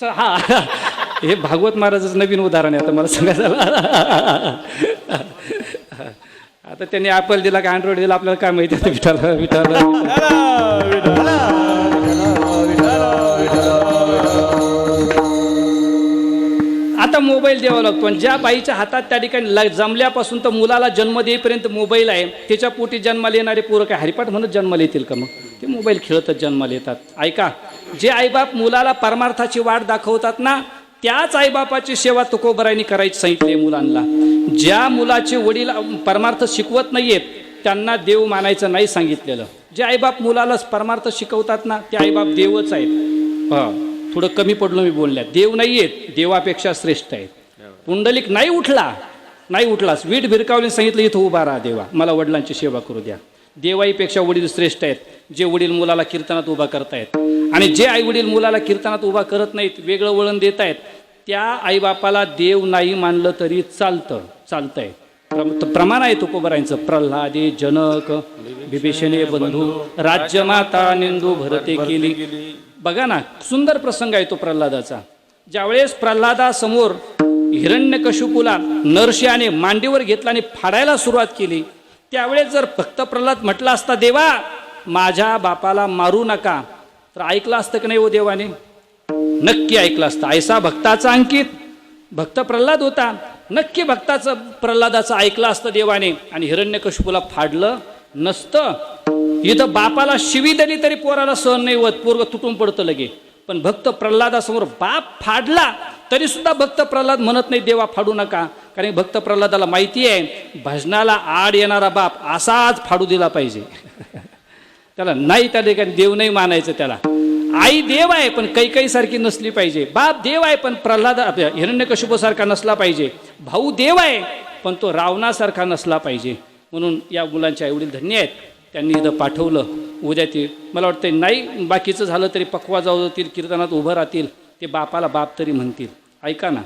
[SPEAKER 1] हा. हे भागवत महाराजच नवीन उदाहरण आहे आता मला सांगायचं. आता त्यांनी ॲपल दिला का अँड्रॉइड दिला आपल्याला काय माहिती आहे. विठाला विठाला आता मोबाईल द्यावा लागतो. आणि ज्या बाईच्या हातात त्या ठिकाणी जमल्यापासून तर मुलाला जन्म देईपर्यंत मोबाईल आहे, त्याच्या पोटी जन्माला येणारे पोरं काय हरिपाठ म्हणत जन्माला येतील का? मग ते मोबाईल खेळतच जन्माला येतात. ऐका, जे आईबाप मुलाला परमार्थाची वाट दाखवतात ना त्याच आईबापाची सेवा तुकोबारायांनी करायची सांगितली मुलांना. ज्या मुलाचे वडील परमार्थ शिकवत नाहीयेत त्यांना देव मानायचं नाही सांगितलेलं. जे आईबाप मुलाला परमार्थ शिकवतात ना ते आईबाप देवच आहेत. थोडं कमी पडलो मी बोलण्यात. देव नाही आहेत, देवापेक्षा श्रेष्ठ आहेत. पुंडलिक नाही उठलास वीट भिरकावले सांगितलं इथं उभा राहा देवा, मला वडिलांची सेवा करू द्या. देवाईपेक्षा वडील श्रेष्ठ आहेत. जे वडील मुलाला कीर्तनात उभा करतायत आणि जे आई वडील मुलाला कीर्तनात उभा करत नाहीत, वेगळं वळण देत आहेत, त्या आईबापाला देव नाही मानलं तरी चालतंय. प्रमाण आहे तुकोबारायांचं. प्रल्हादे जनक विभीषणे बंधू राज्यमाता निंदू भरते केली. बघा ना, सुंदर प्रसंग आहे तो प्रल्हादाचा. ज्यावेळेस प्रल्हादासमोर हिरण्यकशिपूला नरसिंहाने मांडीवर घेतला आणि फाडायला सुरुवात केली, त्यावेळेस जर भक्त प्रल्हाद म्हटला असता देवा माझ्या बापाला मारू नका, तर ऐकलं असतं की नाही हो देवाने? नक्की ऐकलं असतं. ऐसा भक्ताचा अंकित भक्त प्रल्हाद होता, नक्की भक्ताचं प्रल्हादाचं ऐकलं असतं देवाने आणि हिरण्यकशिपूला फाडलं नसतं. इथं बापाला शिवी दिली तरी पोराला सहन नाही होत, पोरग तुटून पडतं लगे. पण भक्त प्रल्हादासमोर बाप फाडला तरी सुद्धा भक्त प्रल्हाद म्हणत नाही देवा फाडू नका, कारण भक्त प्रल्हादाला माहिती आहे भजनाला आड येणारा बाप असाच फाडू दिला पाहिजे. त्याला नाही, त्या ठिकाणी देव नाही मानायचं त्याला. आई देव आहे पण कैकई सारखी नसली पाहिजे, बाप देव आहे पण प्रल्हाद हिरण्यकशिपूसारखा नसला पाहिजे, भाऊ देव आहे पण तो रावणासारखा नसला पाहिजे. म्हणून या मुलांचे आईवडील धन्य आहेत, त्यांनी इथं पाठवलं. उद्या ते मला वाटतं नाही बाकीचं झालं तरी पक्वा जातील, कीर्तनात उभं राहतील, ते बापाला बाप तरी म्हणतील. ऐका ना,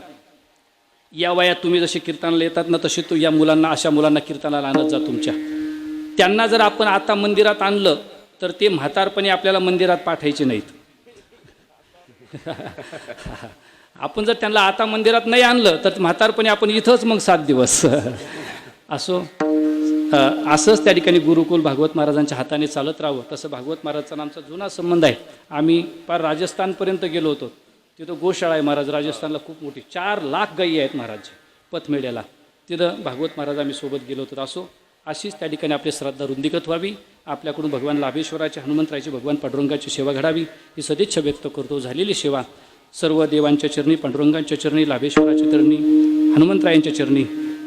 [SPEAKER 1] या वयात तुम्ही जसे कीर्तनाला येतात ना तसे तो या मुलांना, अशा मुलांना कीर्तनाला आणत जा तुमच्या. त्यांना जर आपण आता मंदिरात आणलं तर ते म्हातारपणी आपल्याला मंदिरात पाठायचे नाहीत. आपण जर त्यांना आता मंदिरात नाही आणलं तर म्हातारपणी आपण इथंच मग 7 दिवस असो. असंच त्या ठिकाणी गुरुकुल भागवत महाराजांच्या हाताने चालत राहावं. तसं भागवत महाराजांचा आमचा जुना संबंध आहे. आम्ही पार राजस्थानपर्यंत गेलो होतो, तिथं गोशाळा आहे महाराज, राजस्थानला खूप मोठी 4 लाख गायी आहेत महाराज पथमेड्याला, तिथं भागवत महाराज आम्ही सोबत गेलो होतो. असो अशीच त्या ठिकाणी आपली श्रद्धा रुंदीकृत व्हावी, आपल्याकडून भगवान लाभेश्वराची, हनुमंतरायची, भगवान पांडुरंगाची सेवा घडावी ही सदिच्छा व्यक्त करतो. झालेली सेवा सर्व देवांच्या चरणी, पांडुरंगांच्या चरणी, लाभेश्वराच्या चरणी, हनुमंतरायांच्या चरणी,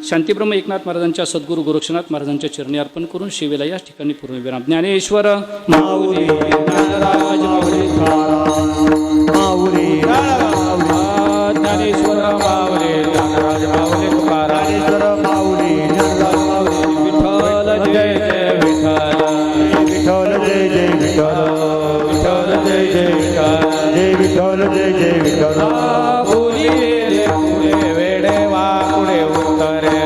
[SPEAKER 1] शांतीब्रह्म एकनाथ महाराजांच्या सद्गुरू गोरक्षनाथ महाराजांच्या चरणी अर्पण करून सेवेला याच ठिकाणी पूर्णविराम. ज्ञानेश्वर माऊली ज्ञानराज माऊली
[SPEAKER 2] माऊली
[SPEAKER 3] ज्ञानेश्वर माऊली ज्ञानराज माऊली तुकाराम
[SPEAKER 2] माऊली
[SPEAKER 3] विठ्ठल जय जय विठ्ठल,
[SPEAKER 2] विठ्ठल जय जय विठ्ठल,
[SPEAKER 3] विठ्ठल जय जय विठ्ठल,
[SPEAKER 2] जय विठ्ठल जय जय विठ्ठल.
[SPEAKER 3] फुली रे फुले वेडे वाकुडे उत्तरे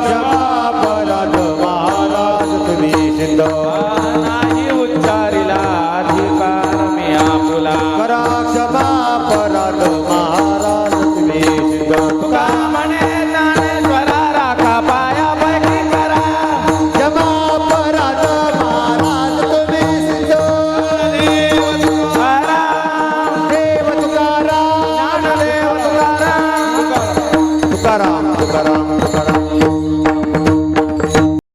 [SPEAKER 2] क्षमा पराध महाराज तुम्ही सिद्ध,
[SPEAKER 3] नाही उच्चारिला अधिकार मी आपुला.
[SPEAKER 2] करा क्षमा पराध महाराज तुम्ही सिद्ध.
[SPEAKER 3] तुका म्हणे ज्ञानेश्वरा राखा पायापैकी करा.
[SPEAKER 2] क्षमा पराध महाराज तुम्ही सिद्ध.
[SPEAKER 3] देव तुकाराम,
[SPEAKER 2] देव तुकाराम,
[SPEAKER 3] ज्ञानदेव तुकाराम,
[SPEAKER 2] तुकाराम तुकाराम